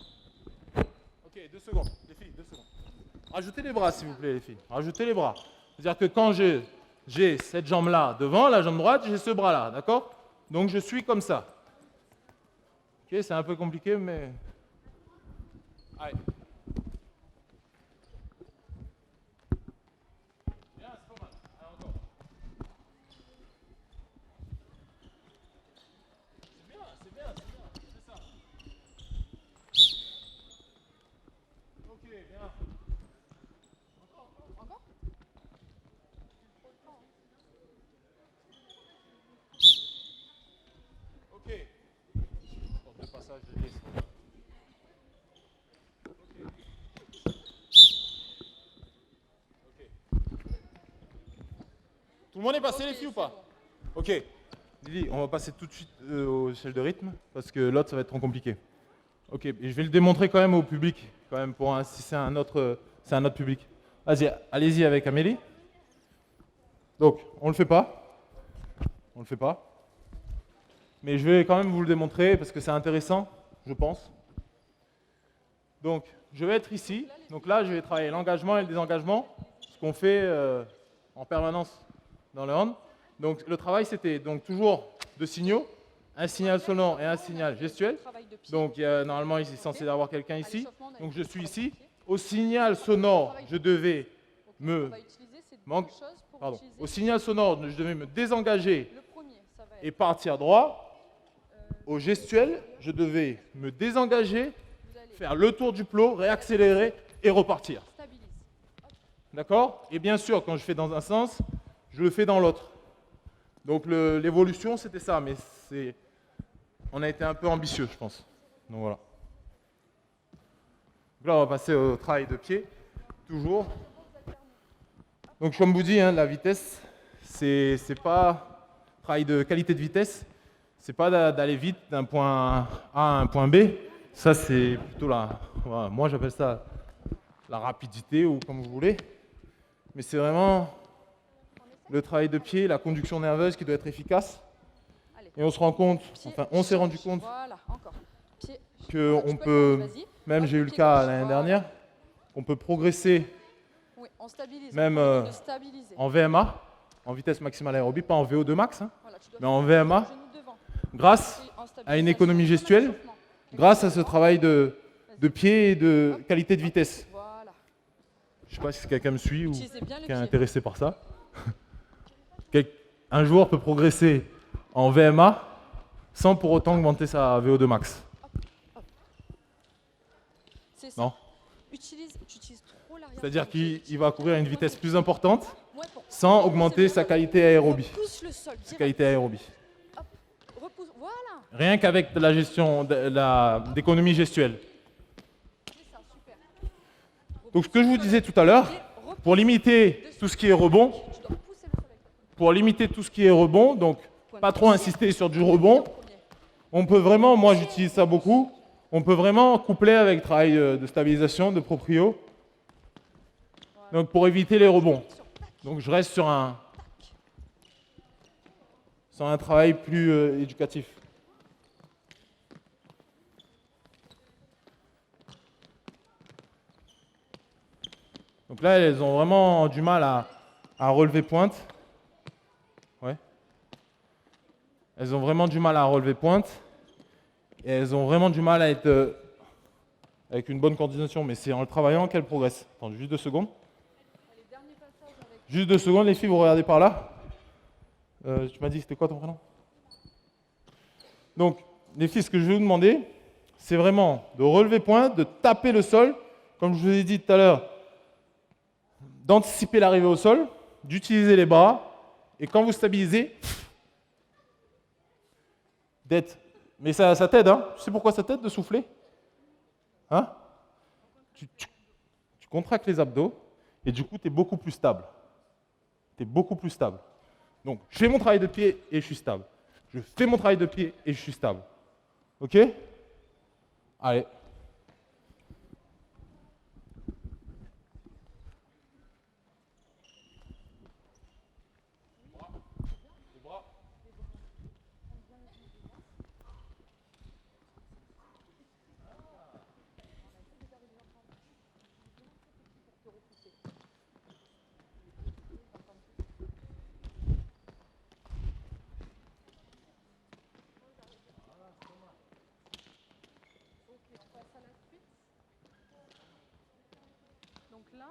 Ok, 2 secondes, les filles, 2 secondes. Rajoutez les bras, s'il vous plaît, les filles. Rajoutez les bras. C'est-à-dire que quand j'ai cette jambe-là devant, la jambe droite, j'ai ce bras-là, d'accord? Donc je suis comme ça. Ok, c'est un peu compliqué, mais... Allez. Bien, c'est pas mal. Allez, encore. C'est bien, c'est bien, c'est bien. C'est ça. Ok, bien. Encore? Ok. Porte de passage de liesse. Tout le monde est passé, les filles, ou pas? Ok. Lily, on va passer tout de suite au échelle de rythme, parce que l'autre, ça va être trop compliqué. Ok, et je vais le démontrer quand même au public, quand même, si c'est un autre public. Vas-y, allez-y avec Amélie. Donc, on le fait pas. On le fait pas. Mais je vais quand même vous le démontrer, parce que c'est intéressant, je pense. Donc, je vais être ici. Donc là, je vais travailler l'engagement et le désengagement, ce qu'on fait en permanence dans le hand. Donc le travail, c'était donc toujours deux signaux, un signal sonore et un signal gestuel. Donc normalement, il est censé y avoir quelqu'un ici. Donc je suis ici. Au signal sonore, je devais me désengager et partir droit. Au gestuel, je devais me désengager, faire le tour du plot, réaccélérer et repartir. D'accord? Et bien sûr, quand je fais dans un sens, je le fais dans l'autre. Donc l'évolution, c'était ça, mais on a été un peu ambitieux, je pense. Donc voilà. Donc là, on va passer au travail de pied, toujours. Donc comme vous dis, hein, la vitesse, c'est pas travail de qualité de vitesse. C'est pas d'aller vite d'un point A à un point B. Ça, c'est plutôt voilà, moi, j'appelle ça la rapidité ou comme vous voulez. Mais c'est vraiment le travail de pied, la conduction nerveuse qui doit être efficace. Et on se rend compte, on s'est rendu compte qu'on peut, même j'ai eu le cas l'année dernière, on peut progresser même en VMA, en vitesse maximale aérobie, pas en VO2 max, hein, mais en VMA, grâce à une économie gestuelle, grâce à ce travail de pied et de qualité de vitesse. Je ne sais pas si quelqu'un me suit ou qui est intéressé par ça. Un joueur peut progresser en VMA sans pour autant augmenter sa VO2 max. Non. C'est-à-dire qu'il va courir à une vitesse plus importante sans augmenter sa qualité aérobie. Rien qu'avec la gestion d'économie gestuelle. Donc ce que je vous disais tout à l'heure, pour limiter tout ce qui est rebond, donc pas trop insister sur du rebond, on peut vraiment, moi j'utilise ça beaucoup, on peut vraiment coupler avec le travail de stabilisation, de proprio, donc pour éviter les rebonds. Donc je reste sur un travail plus éducatif. Donc là, elles ont vraiment du mal à relever pointe. Ouais. Elles ont vraiment du mal à relever pointe. Et elles ont vraiment du mal à être avec une bonne coordination. Mais c'est en le travaillant qu'elles progressent. Attends, juste 2 secondes. Juste 2 secondes, les filles, vous regardez par là. Tu m'as dit, c'était quoi ton prénom? Donc, les filles, ce que je vais vous demander, c'est vraiment de relever pointe, de taper le sol, comme je vous ai dit tout à l'heure, d'anticiper l'arrivée au sol, d'utiliser les bras, et quand vous stabilisez, d'être... Mais ça t'aide, hein? Tu sais pourquoi ça t'aide de souffler? Hein? Tu contractes les abdos, et du coup, tu es beaucoup plus stable. Tu es beaucoup plus stable. Donc, je fais mon travail de pied et je suis stable. Je fais mon travail de pied et je suis stable. OK? Allez. Donc là,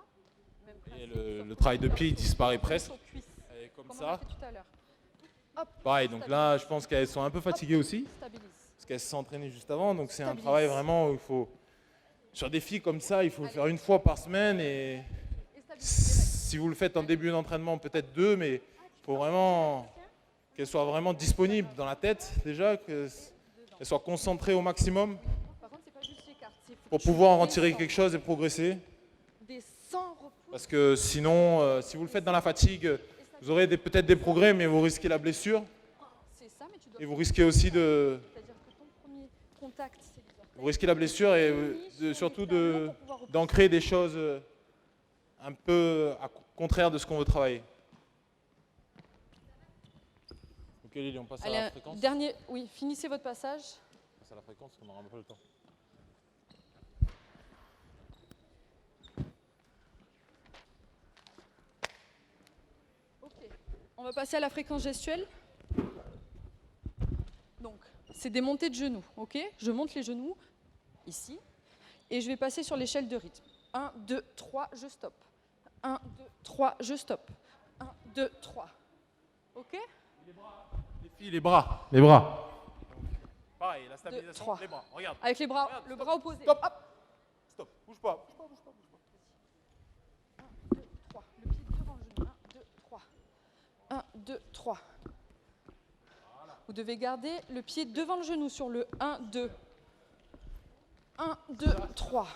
même Et principe, le travail de pied, il disparaît presque. sur cuisse, Elle est comme comme on ça. a fait tout à l'heure. Hop, Pareil, donc là, je pense qu'elles sont un peu fatiguées aussi, stabilise. parce qu'elles se sont entraînées juste avant. Donc c'est un Stabilise. travail vraiment où il faut... Sur des filles comme ça, il faut le faire une fois par semaine. Et Et stabilise. si vous le faites en début d'entraînement, peut-être 2, mais il faut vraiment qu'elles soient vraiment disponibles dans la tête, déjà, qu'elles soient concentrées au maximum Par contre, c'est pas juste les cartes. pour pouvoir en retirer quelque chose et progresser. Descends, repousse. Parce que sinon, si vous le faites dans la fatigue, vous aurez peut-être des progrès, mais vous risquez la blessure. C'est ça, mais tu dois. Et vous risquez aussi de... C'est-à-dire que ton premier contact, c'est les orteils. Vous risquez la blessure et surtout d'ancrer des choses un peu contraires de ce qu'on veut travailler. Ok Lily, on passe à la Allez, fréquence. dernier, oui, finissez votre passage. On passe à la fréquence, on n'aura pas le temps. Ok, on va passer à la fréquence gestuelle. Donc, c'est des montées de genoux, ok? Je monte les genoux, ici, et je vais passer sur l'échelle de rythme. 1, 2, 3, je stoppe. 1, 2, 3, je stoppe. 1, 2, 3. Ok? Les filles, les bras. Les bras. Pareil, la stabilisation, 3. les bras. Regarde. Avec les bras, Regarde, le stop. bras opposé. Stop. Hop. Stop. Bouge pas. 1, 2, 3. Le pied devant le genou. 1, 2, 3. 1, 2, 3. Vous devez garder le pied devant le genou sur le 1, 2. 1, 2, 3.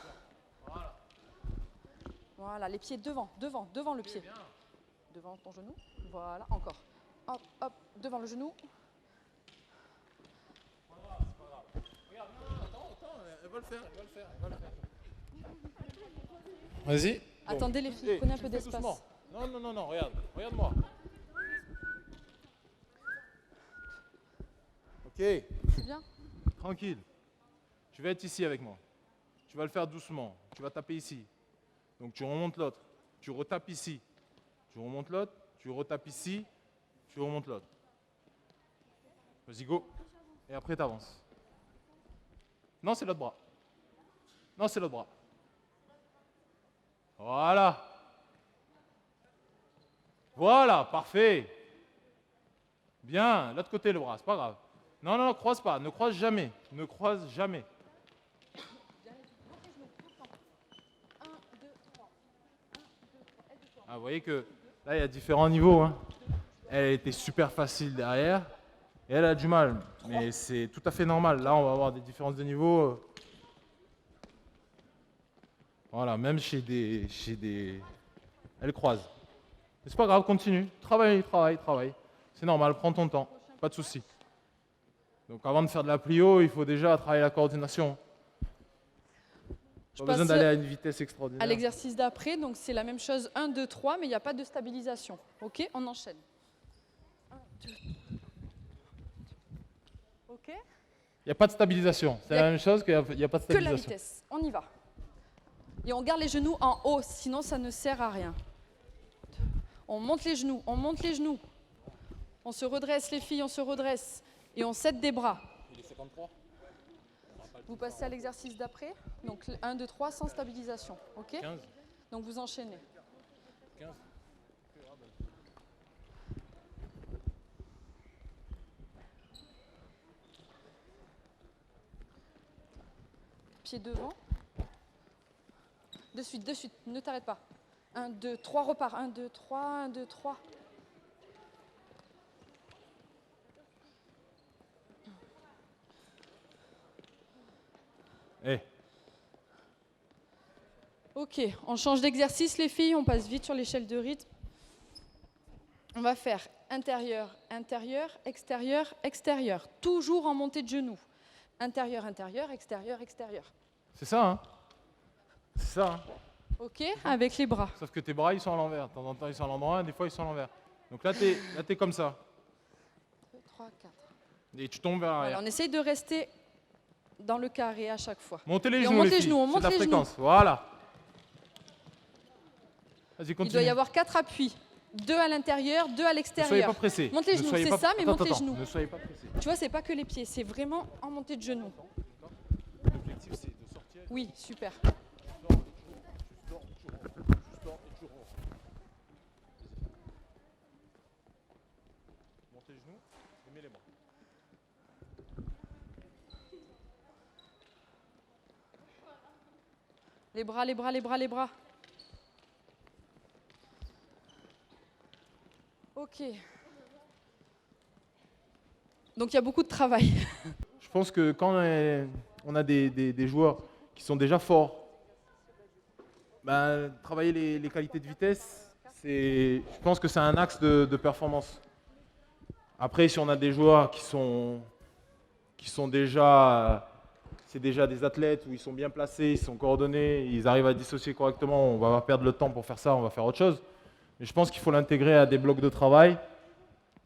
Voilà, les pieds devant le pied. Devant ton genou. Voilà, encore. Hop, hop, devant le genou. Regarde, attends, elle va le faire, Vas-y. Attendez les filles, prenez un peu d'espace. Non, regarde-moi. Ok, C'est bien? tranquille. Tu vas être ici avec moi. Tu vas le faire doucement. Tu vas taper ici. Donc tu remontes l'autre. Tu retapes ici. Tu remontes l'autre. Tu retapes ici. Tu remontes l'autre. Vas-y, go. Et après, tu avances. Non, c'est l'autre bras. Voilà, parfait. Bien, l'autre côté le bras, c'est pas grave. Non, croise pas, ne croise jamais. Ah, vous voyez que là, il y a différents niveaux. Hein. Elle était super facile derrière et elle a du mal. Mais c'est tout à fait normal. Là, on va avoir des différences de niveau. Voilà, même chez des... Elle croise. Mais c'est pas grave, continue. Travaille. C'est normal, prends ton temps. Pas de souci. Donc avant de faire de la plio, il faut déjà travailler la coordination. Pas besoin d'aller à une vitesse extraordinaire. À l'exercice d'après, donc c'est la même chose, 1, 2, 3, mais il n'y a pas de stabilisation. Ok, on enchaîne. 1, 2. Ok. Il n'y a pas de stabilisation. C'est la même chose qu'il n'y a pas de Que la stabilisation. vitesse. On y va. Et on garde les genoux en haut, sinon ça ne sert à rien. On monte les genoux, on monte les genoux. On se redresse les filles, on se redresse. Et on cède des bras. Il est 53. Vous passez à l'exercice d'après. Donc 1, 2, 3 sans stabilisation. Ok ? 15. Donc vous enchaînez. 15. Pied devant. De suite, ne t'arrête pas. 1, 2, 3, repars. 1, 2, 3, 1, 2, 3. Eh. Ok, on change d'exercice les filles, on passe vite sur l'échelle de rythme. On va faire intérieur, intérieur, extérieur, extérieur. Toujours en montée de genoux. Intérieur, intérieur, extérieur, extérieur. C'est ça, hein? C'est ça, hein? Ok, avec les bras. Sauf que tes bras, ils sont à l'envers. De temps en temps, ils sont à l'endroit, des fois, ils sont à l'envers. Donc là, t'es comme ça. 2, 3, 4. Et tu tombes vers l'arrière. Voilà, on essaye de rester dans le carré à chaque fois. Montez les Et on genoux, monte les les filles. genoux, on C'est monte de la les genoux. fréquence. Voilà. Vas-y, continue. Il doit y avoir 4 appuis. 2 à l'intérieur, 2 à Ne soyez pas l'extérieur. pressés. Monte les Ne genoux, soyez c'est pas- ça, mais Attends, monte les attends, genoux. Ne soyez pas pressés. Tu vois, c'est pas que les pieds, c'est vraiment en montée de genoux. L'objectif, c'est de sortir. Oui, super. Montez les genoux et mets les bras. Les bras, les bras, les bras, les bras. Ok. Donc il y a beaucoup de travail. Je pense que quand on a des joueurs qui sont déjà forts, ben, travailler les qualités de vitesse, je pense que c'est un axe de performance. Après, si on a des joueurs qui sont déjà, c'est déjà des athlètes où ils sont bien placés, ils sont coordonnés, ils arrivent à dissocier correctement, on va pas perdre le temps pour faire ça, on va faire autre chose. Mais je pense qu'il faut l'intégrer à des blocs de travail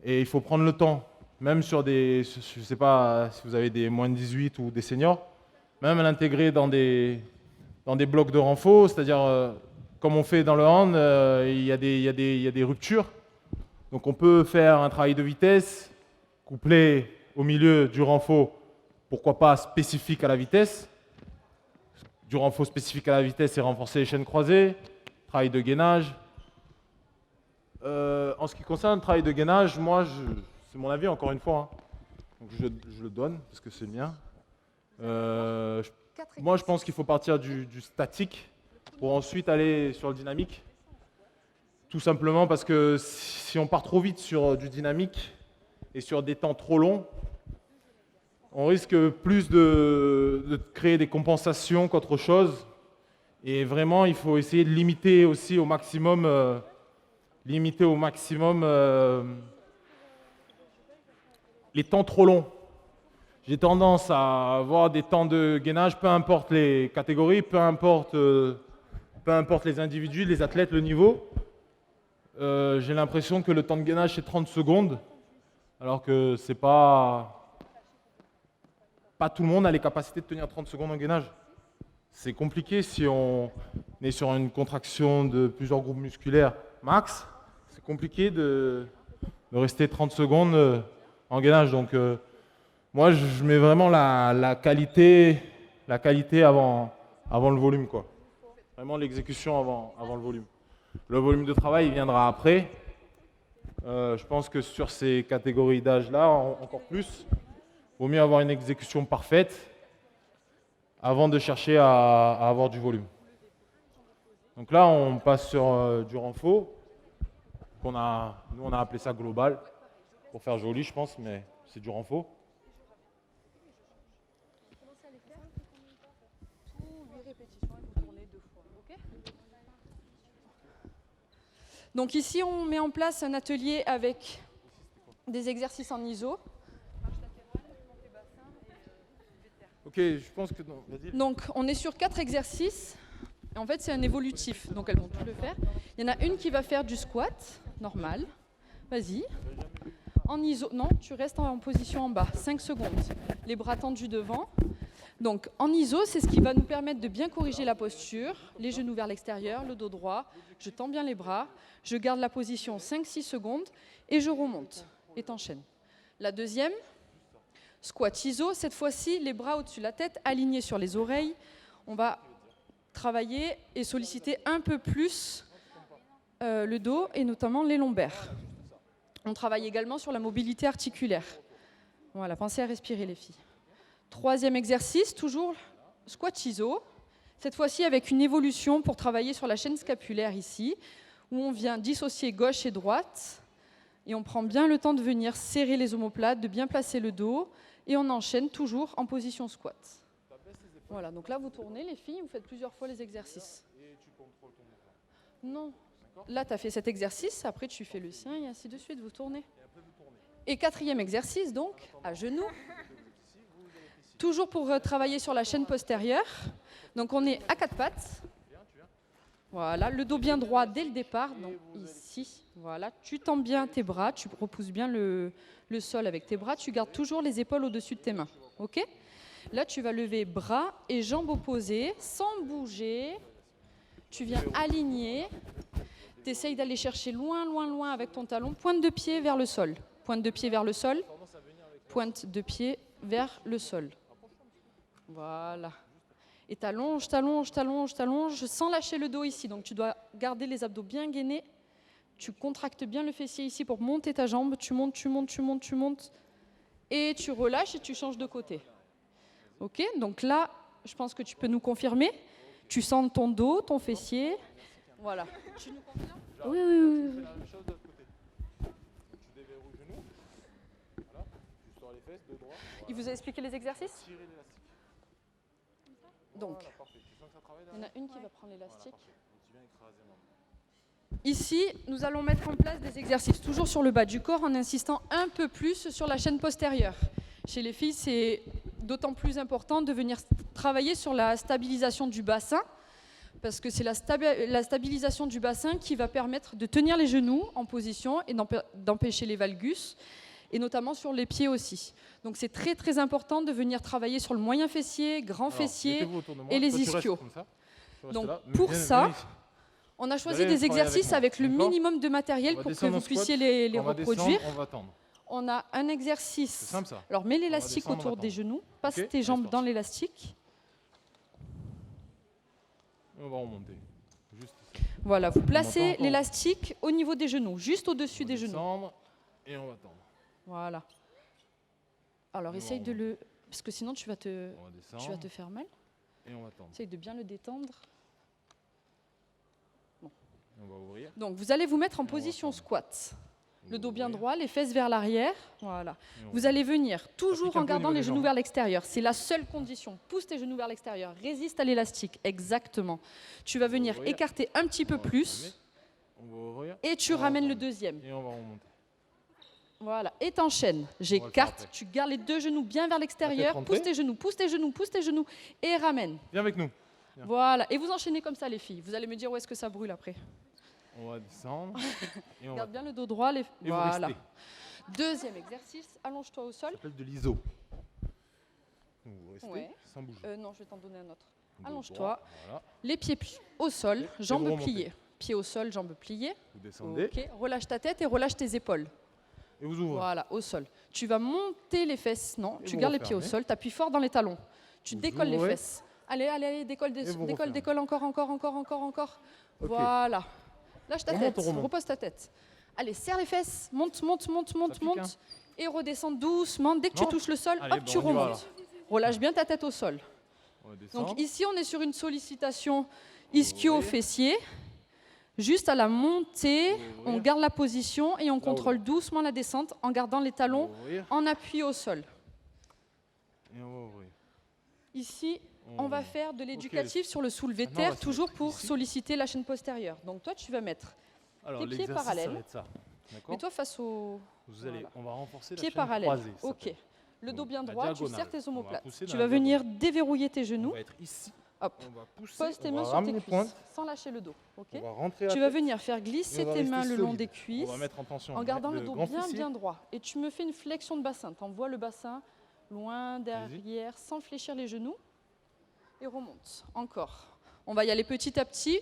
et il faut prendre le temps. Même sur des, je ne sais pas si vous avez des moins de 18 ou des seniors, même à l'intégrer dans des blocs de renfort, c'est-à-dire comme on fait dans le hand, il y a des ruptures. Donc on peut faire un travail de vitesse, couplé au milieu du renfort, pourquoi pas spécifique à la vitesse. Du renfort spécifique à la vitesse et renforcer les chaînes croisées, travail de gainage. En ce qui concerne le travail de gainage, moi, c'est mon avis encore une fois, hein. Donc je le donne parce que c'est le mien. Moi, je pense qu'il faut partir du statique pour ensuite aller sur le dynamique. Tout simplement parce que si on part trop vite sur du dynamique et sur des temps trop longs, on risque plus de créer des compensations qu'autre chose. Et vraiment, il faut essayer de limiter aussi au maximum, les temps trop longs. J'ai tendance à avoir des temps de gainage, peu importe les catégories, peu importe les individus, les athlètes, le niveau. J'ai l'impression que le temps de gainage c'est 30 secondes, alors que c'est pas tout le monde a les capacités de tenir 30 secondes en gainage. C'est compliqué si on est sur une contraction de plusieurs groupes musculaires max. C'est compliqué de rester 30 secondes en gainage. Donc moi je mets vraiment la qualité avant le volume, quoi. Vraiment l'exécution avant le volume. Le volume de travail il viendra après. Je pense que sur ces catégories d'âge-là, encore plus, il vaut mieux avoir une exécution parfaite avant de chercher à avoir du volume. Donc là, on passe sur du renfort. Nous, on a appelé ça global, pour faire joli, je pense, mais c'est du renfort. Donc ici, on met en place un atelier avec des exercices en ISO. Ok, je pense que non. Vas-y. Donc on est sur 4 exercices. Et en fait, c'est un évolutif, donc elles vont tout le faire. Il y en a une qui va faire du squat, normal. Vas-y. En ISO, non, tu restes en position en bas, 5 secondes. Les bras tendus devant. Donc en ISO, c'est ce qui va nous permettre de bien corriger la posture, les genoux vers l'extérieur, le dos droit, je tends bien les bras, je garde la position 5-6 secondes et je remonte et t'enchaînes. La deuxième, squat ISO, cette fois-ci les bras au-dessus de la tête, alignés sur les oreilles. On va travailler et solliciter un peu plus le dos et notamment les lombaires. On travaille également sur la mobilité articulaire. Voilà, pensez à respirer les filles. Troisième exercice, toujours squat ISO, cette fois-ci avec une évolution pour travailler sur la chaîne scapulaire ici, où on vient dissocier gauche et droite, et on prend bien le temps de venir serrer les omoplates, de bien placer le dos, et on enchaîne toujours en position squat. Voilà, donc là vous tournez les filles, vous faites plusieurs fois les exercices. Non, là tu as fait cet exercice, après tu fais le sien et ainsi de suite, vous tournez. Et quatrième exercice donc, à genoux. Toujours pour travailler sur la chaîne postérieure. Donc on est à quatre pattes. Voilà, le dos bien droit dès le départ. Donc ici, voilà, tu tends bien tes bras, tu repousses bien le sol avec tes bras. Tu gardes toujours les épaules au-dessus de tes mains. Ok ? Là, tu vas lever bras et jambes opposées sans bouger. Tu viens aligner. Tu essayes d'aller chercher loin, loin, loin avec ton talon. Pointe de pied vers le sol. Pointe de pied vers le sol. Pointe de pied vers le sol. Voilà. Et t'allonges, t'allonges, t'allonges, t'allonges, sans lâcher le dos ici. Donc tu dois garder les abdos bien gainés. Tu contractes bien le fessier ici pour monter ta jambe. Tu montes, tu montes, tu montes, tu montes. Et tu relâches et tu changes de côté. Ok ? Donc là, je pense que tu peux nous confirmer. Tu sens ton dos, ton fessier. Voilà. Tu nous confirmes ? Oui, oui, oui. C'est la même chose de l'autre côté. Tu déverrouilles le genou. Voilà. Tu sors les fesses de droit. Il vous a expliqué les exercices ? Tirer l'élastique. Donc, Voilà, parfait. Tu sens que ça travaille il y en derrière ? a une qui va prendre l'élastique. Voilà, parfait. Tu viens écraser maintenant. Ici, nous allons mettre en place des exercices, toujours sur le bas du corps, en insistant un peu plus sur la chaîne postérieure. Chez les filles, c'est d'autant plus important de venir travailler sur la stabilisation du bassin, parce que c'est la stabilisation du bassin qui va permettre de tenir les genoux en position et d'empêcher les valgus, et notamment sur les pieds aussi. Donc c'est très très important de venir travailler sur le moyen fessier, grand fessier et les ischios. Donc pour ça, on a choisi des exercices avec le minimum de matériel pour que vous puissiez les reproduire. On va tendre. On a un exercice. C'est simple ça. Alors mets l'élastique autour des genoux, passe tes jambes dans l'élastique. On va remonter. Juste ici. Voilà, vous placez l'élastique au niveau des genoux, juste au-dessus des genoux. Et on va tendre. Voilà. Alors essaye de le... Parce que sinon tu vas te faire mal. Et on va tendre. Essaye de bien le détendre. Bon. On va ouvrir. Donc vous allez vous mettre en position squat. Le dos bien droit, les fesses vers l'arrière. Voilà. Vous allez venir toujours en gardant les genoux vers l'extérieur. C'est la seule condition. Pousse tes genoux vers l'extérieur. Résiste à l'élastique. Exactement. Tu vas venir écarter un petit peu plus. Et tu ramènes le deuxième. Et on va remonter. Voilà. Et t'enchaînes. J'écarte. Tu gardes les deux genoux bien vers l'extérieur. Pousse tes genoux, pousse tes genoux, pousse tes genoux. Et ramène. Viens avec nous. Viens. Voilà. Et vous enchaînez comme ça, les filles. Vous allez me dire où est-ce que ça brûle après. On va descendre. Et on Garde bien le dos droit. Et voilà. Deuxième exercice. Allonge-toi au sol. Ça s'appelle de l'ISO. Vous restez sans bouger. Non, je vais t'en donner un autre. Allonge-toi. Voilà. Les pieds au sol, jambes pliées. Pieds au sol, jambes pliées. Vous descendez. Ok. Relâche ta tête et relâche tes épaules. Et vous ouvrez. Voilà, au sol. Tu vas monter les fesses. Non, tu gardes les pieds au sol. Tu appuies fort dans les talons. Tu décolles les fesses. Allez, allez, allez, décolle, décolle, encore. Okay. Voilà. Lâche ta tête, repose ta tête. Allez, serre les fesses, monte. Et redescends doucement. Dès que tu touches le sol, hop, tu remontes. Relâche bien ta tête au sol. Donc ici, on est sur une sollicitation ischio-fessier. Juste à la montée, on garde la position et on contrôle doucement la descente en gardant les talons en appui au sol. Et on va ouvrir. Ici, on va faire de l'éducatif sur le soulevé de terre, toujours pour solliciter la chaîne postérieure. Donc toi, tu vas mettre tes pieds parallèles. Mets-toi face au... On va renforcer pieds la chaîne parallèles. croisée. Ok. Le dos bien droit, tu serres tes omoplates. Tu Tu vas venir déverrouiller tes genoux. On va être ici. Hop. On va pousser. Pose tes mains sur tes cuisses, sans lâcher le dos. Okay. On va rentrer tu vas venir faire glisser tes mains le long des cuisses, on va mettre en tension. En gardant le dos bien droit. Et tu me fais une flexion de bassin. Tu envoies le bassin loin derrière, sans fléchir les genoux. et remonte. Encore. On va y aller petit à petit.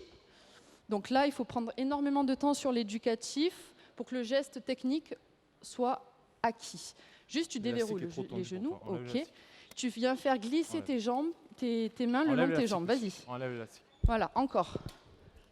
Donc là, il faut prendre énormément de temps sur l'éducatif pour que le geste technique soit acquis. Juste, tu déverrouilles les genoux. Ok. Tu viens faire glisser tes jambes, tes mains le long de tes jambes. Vas-y. Enlève l'élastique. Voilà, encore.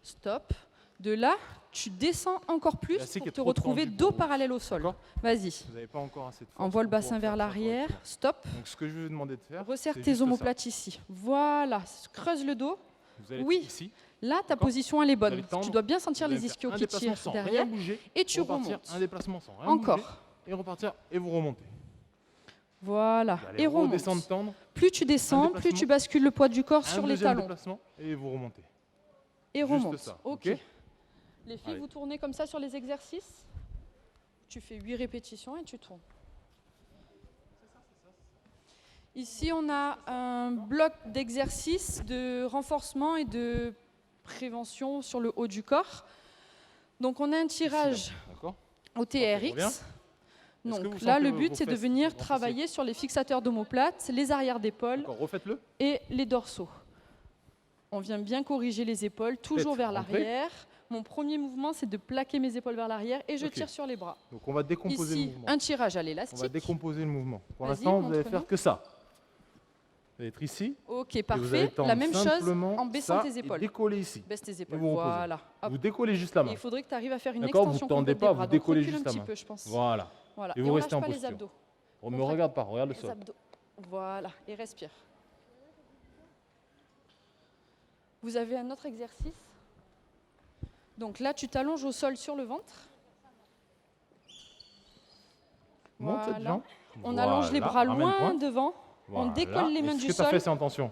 Stop. De là, tu descends encore plus pour te retrouver dos parallèle au sol. Vas-y. Vous n'avez pas encore assez de force. Envoie le bassin vers l'arrière. Stop. Donc ce que je vais vous demander de faire, resserre c'est tes juste omoplates ici. Voilà. Creuse le dos. Vous allez Oui. ici. Là, ta position, elle est bonne. tendre. Tu dois bien sentir Vous les allez faire ischios un qui déplacement tirent sans derrière. rien bouger, Et tu repartir, remontes. un déplacement sans rien Encore. bouger, et repartir et vous remontez. Voilà. Vous allez Et redescendre, remonte. tendre, Plus tu descends, plus tu bascules le poids du corps sur les deuxième talons. déplacement et vous remontez. Et Juste remonte. ça, Ok. ok. Les filles, Allez. vous tournez comme ça sur les exercices. Tu fais 8 répétitions et tu tournes. Ici, on a un bloc d'exercices de renforcement et de prévention sur le haut du corps. Donc, on a un tirage D'accord. au reviens. TRX. Est-ce que Donc vous là, sentez le vos but, c'est de fesses venir renforcées? travailler sur les fixateurs d'omoplates, les arrières d'épaules D'accord, refaites-le. et les dorsaux. On vient bien corriger les épaules, toujours vers rentrée. l'arrière. Mon premier mouvement, c'est de plaquer mes épaules vers l'arrière et je Ok. tire sur les bras. Donc on va décomposer le Ici, mouvement. un tirage à On va l'élastique. décomposer le mouvement. Pour Vas-y, l'instant, vous allez montre-nous. faire que ça. Vous allez être ici. Ok, et vous allez parfait. tendre La même chose simplement en baissant ça tes épaules. Et décoller ici. Baisse tes épaules. vous reposez. Voilà. Hop. Vous décollez juste la Et main. il faudrait que tu arrives à faire une D'accord, vous extension tendez complète pas, des vous bras. Donc, décollez recule juste un la petit main. peu, je pense. Voilà. Voilà. Et Et vous on restez lâche en pas les posture. abdos. On me regarde pas, regarde le Les sol. abdos. Voilà. Et respire. Vous avez un autre exercice. Donc là, tu t'allonges au sol sur le ventre. Monte cette Voilà. jambe. On allonge les bras Ramène loin point. devant. On Voilà. décolle les mains Et du ce que tu as sol. fait, c'est attention.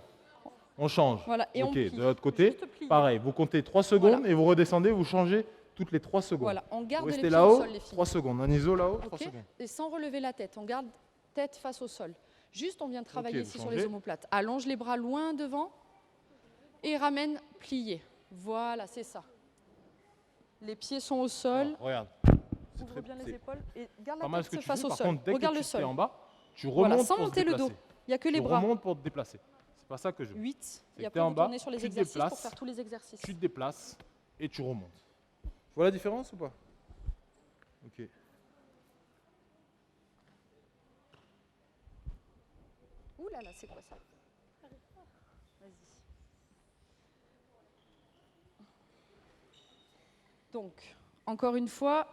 On change. Voilà. Et on Ok, plie. de l'autre côté, Juste plier. pareil. Vous comptez 3 secondes Voilà. et vous redescendez, vous changez toutes les 3 secondes. Voilà. On garde Vous les restez pieds au là-haut, sol, les filles. 3 secondes. Un iso là-haut, 3 Ok. secondes. Et sans relever la tête, on garde tête face au sol. Juste, on vient travailler vous ici sur changez. les omoplates. Allonge les bras loin devant et ramène plié. Voilà, c'est ça. Les pieds sont au sol. Alors, regarde. Ouvre bien les c'est épaules et garde pas la mal ce tête que tu face fais. au Par sol. contre, dès Regarde que le tu te mets sol. en bas, tu remontes Voilà, sans pour monter te le dos. déplacer. Il n'y a que les Tu bras. remontes pour te déplacer. C'est pas ça que je veux. 8. que Et t'es après, en vous bas, tournez sur les tu te exercices pour déplaces. faire tous les exercices. Tu te déplaces et tu remontes. Tu vois la différence ou pas? Ok. Ouh là là, c'est quoi ça? Vas-y. Donc, encore une fois,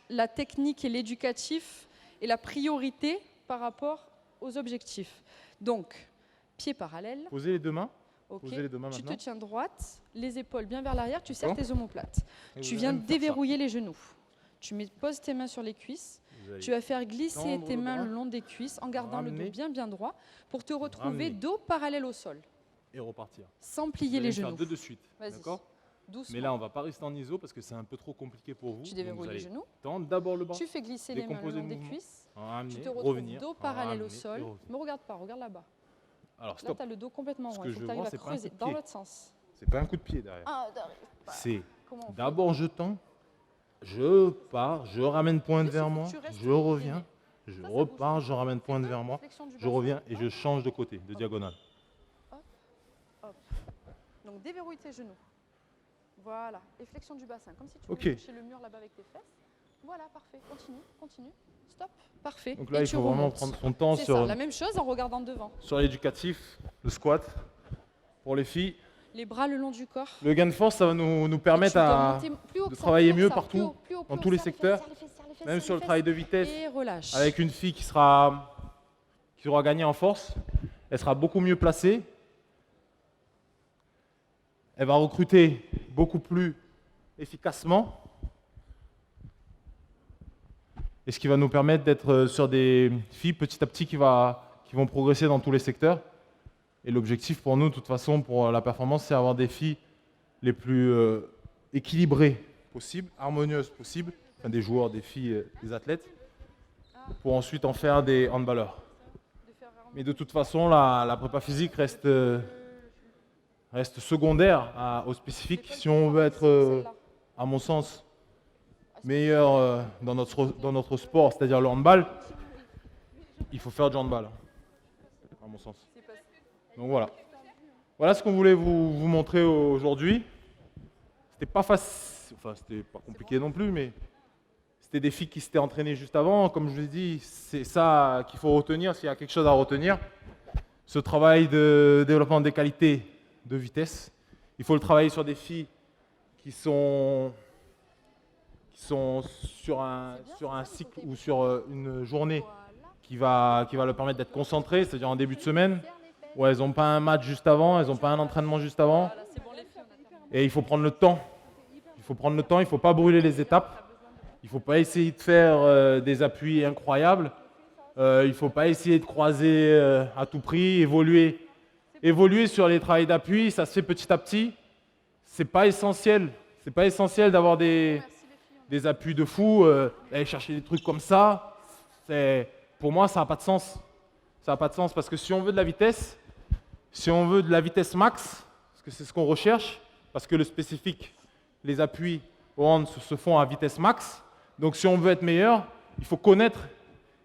la technique et l'éducatif est la priorité par rapport aux objectifs. Donc, pieds parallèles. Posez les deux mains. Ok. Posez les deux mains Tu te maintenant. tiens droite, les épaules bien vers l'arrière, tu serres D'accord. tes omoplates. Et Tu vous viens allez me faire ça. déverrouiller les genoux. Poses tes mains sur les cuisses. Vous allez Tu vas faire glisser tendre tes le mains bras. le long des cuisses en gardant le Ramener. dos bien droit pour te retrouver Ramener. dos parallèle au sol, et repartir. sans Vous plier allez les me faire genoux. deux de suite. Vas-y. D'accord? Doucement. Mais là, on va pas rester en iso parce que c'est un peu trop compliqué pour vous. Tu Donc, déverrouilles vous les allez genoux. tendre d'abord le bras. Tu fais glisser les mains le décomposer long le des mouvement. cuisses. Ramener, Tu te retrouves revenir, dos parallèle au ramener et sol. revenir. Me regarde pas, regarde là-bas. Alors Là, stop. tu as le dos complètement Ce rond. que Il je faut veux que tu voir, arrives c'est à pas un creuser coup de dans pied. l'autre sens. C'est pas un coup de pied derrière. Ah, t'arrives pas. C'est Comment on fait? d'abord je tends, je pars, je ramène pointe Mais vers faut moi, que tu restes je reviens, incliné. je Ça repars, bouge je ramène pointe Fais vers moi, flexion du je bassin. reviens et je Hop, change de côté, de diagonale. hop. Donc déverrouille tes genoux. Voilà. Et flexion du bassin, comme si tu Ok. voulais toucher le mur là-bas avec tes fesses. Voilà, parfait. Continue, continue. Stop. Parfait. Donc là, Et il tu faut vraiment remontes. prendre son temps C'est sur, ça, la même chose en regardant devant. sur l'éducatif, le squat. Pour les filles, Les bras le long du corps. le gain de force, ça va nous permettre Tu dois à, monter plus haut de que ça, travailler comme mieux ça, partout, plus haut, plus haut, dans plus tous haut. les Serre secteurs, fesses, serre les fesses, serre les fesses, même serre sur les le travail de vitesse. fesses. Et relâche. Avec une fille qui aura gagné en force, elle sera beaucoup mieux placée. Elle va recruter beaucoup plus efficacement. Et ce qui va nous permettre d'être sur des filles petit à petit qui vont progresser dans tous les secteurs. Et l'objectif pour nous, de toute façon, pour la performance, c'est avoir des filles les plus équilibrées possibles, harmonieuses possibles, enfin, des joueurs, des filles, des athlètes, pour ensuite en faire des handballeurs. Mais de toute façon, la prépa physique reste secondaire au spécifique. Si on veut être, à mon sens, meilleur dans notre sport, c'est-à-dire le handball, il faut faire du handball, à mon sens. Donc voilà. Voilà ce qu'on voulait vous montrer aujourd'hui. C'était pas facile, enfin c'était pas compliqué non plus, mais c'était des filles qui s'étaient entraînées juste avant. Comme je vous ai dit, c'est ça qu'il faut retenir s'il y a quelque chose à retenir. Ce travail de développement des qualités de vitesse. Il faut le travailler sur des filles qui sont sur un cycle ou sur une journée qui va leur permettre d'être concentrées, c'est-à-dire en début de semaine, où elles n'ont pas un match juste avant, elles n'ont pas un entraînement juste avant. Voilà, c'est bon, les filles, on a terminé. Et il faut prendre le temps. Il faut prendre le temps, il ne faut pas brûler les étapes. Il ne faut pas essayer de faire des appuis incroyables. Il ne faut pas essayer de croiser à tout prix, évoluer. Évoluer sur les travails d'appui, ça se fait petit à petit. C'est pas essentiel. C'est pas essentiel d'avoir des appuis de fou, aller chercher des trucs comme ça. Pour moi, ça n'a pas de sens. Ça n'a pas de sens parce que si on veut de la vitesse, si on veut de la vitesse max, parce que c'est ce qu'on recherche, parce que le spécifique, les appuis au hand se font à vitesse max. Donc si on veut être meilleur, il faut connaître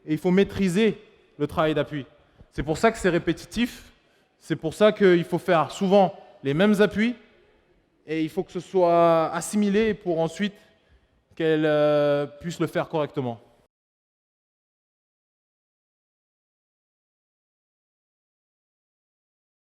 et il faut maîtriser le travail d'appui. C'est pour ça que c'est répétitif. C'est pour ça qu'il faut faire souvent les mêmes appuis et il faut que ce soit assimilé pour ensuite qu'elle puisse le faire correctement.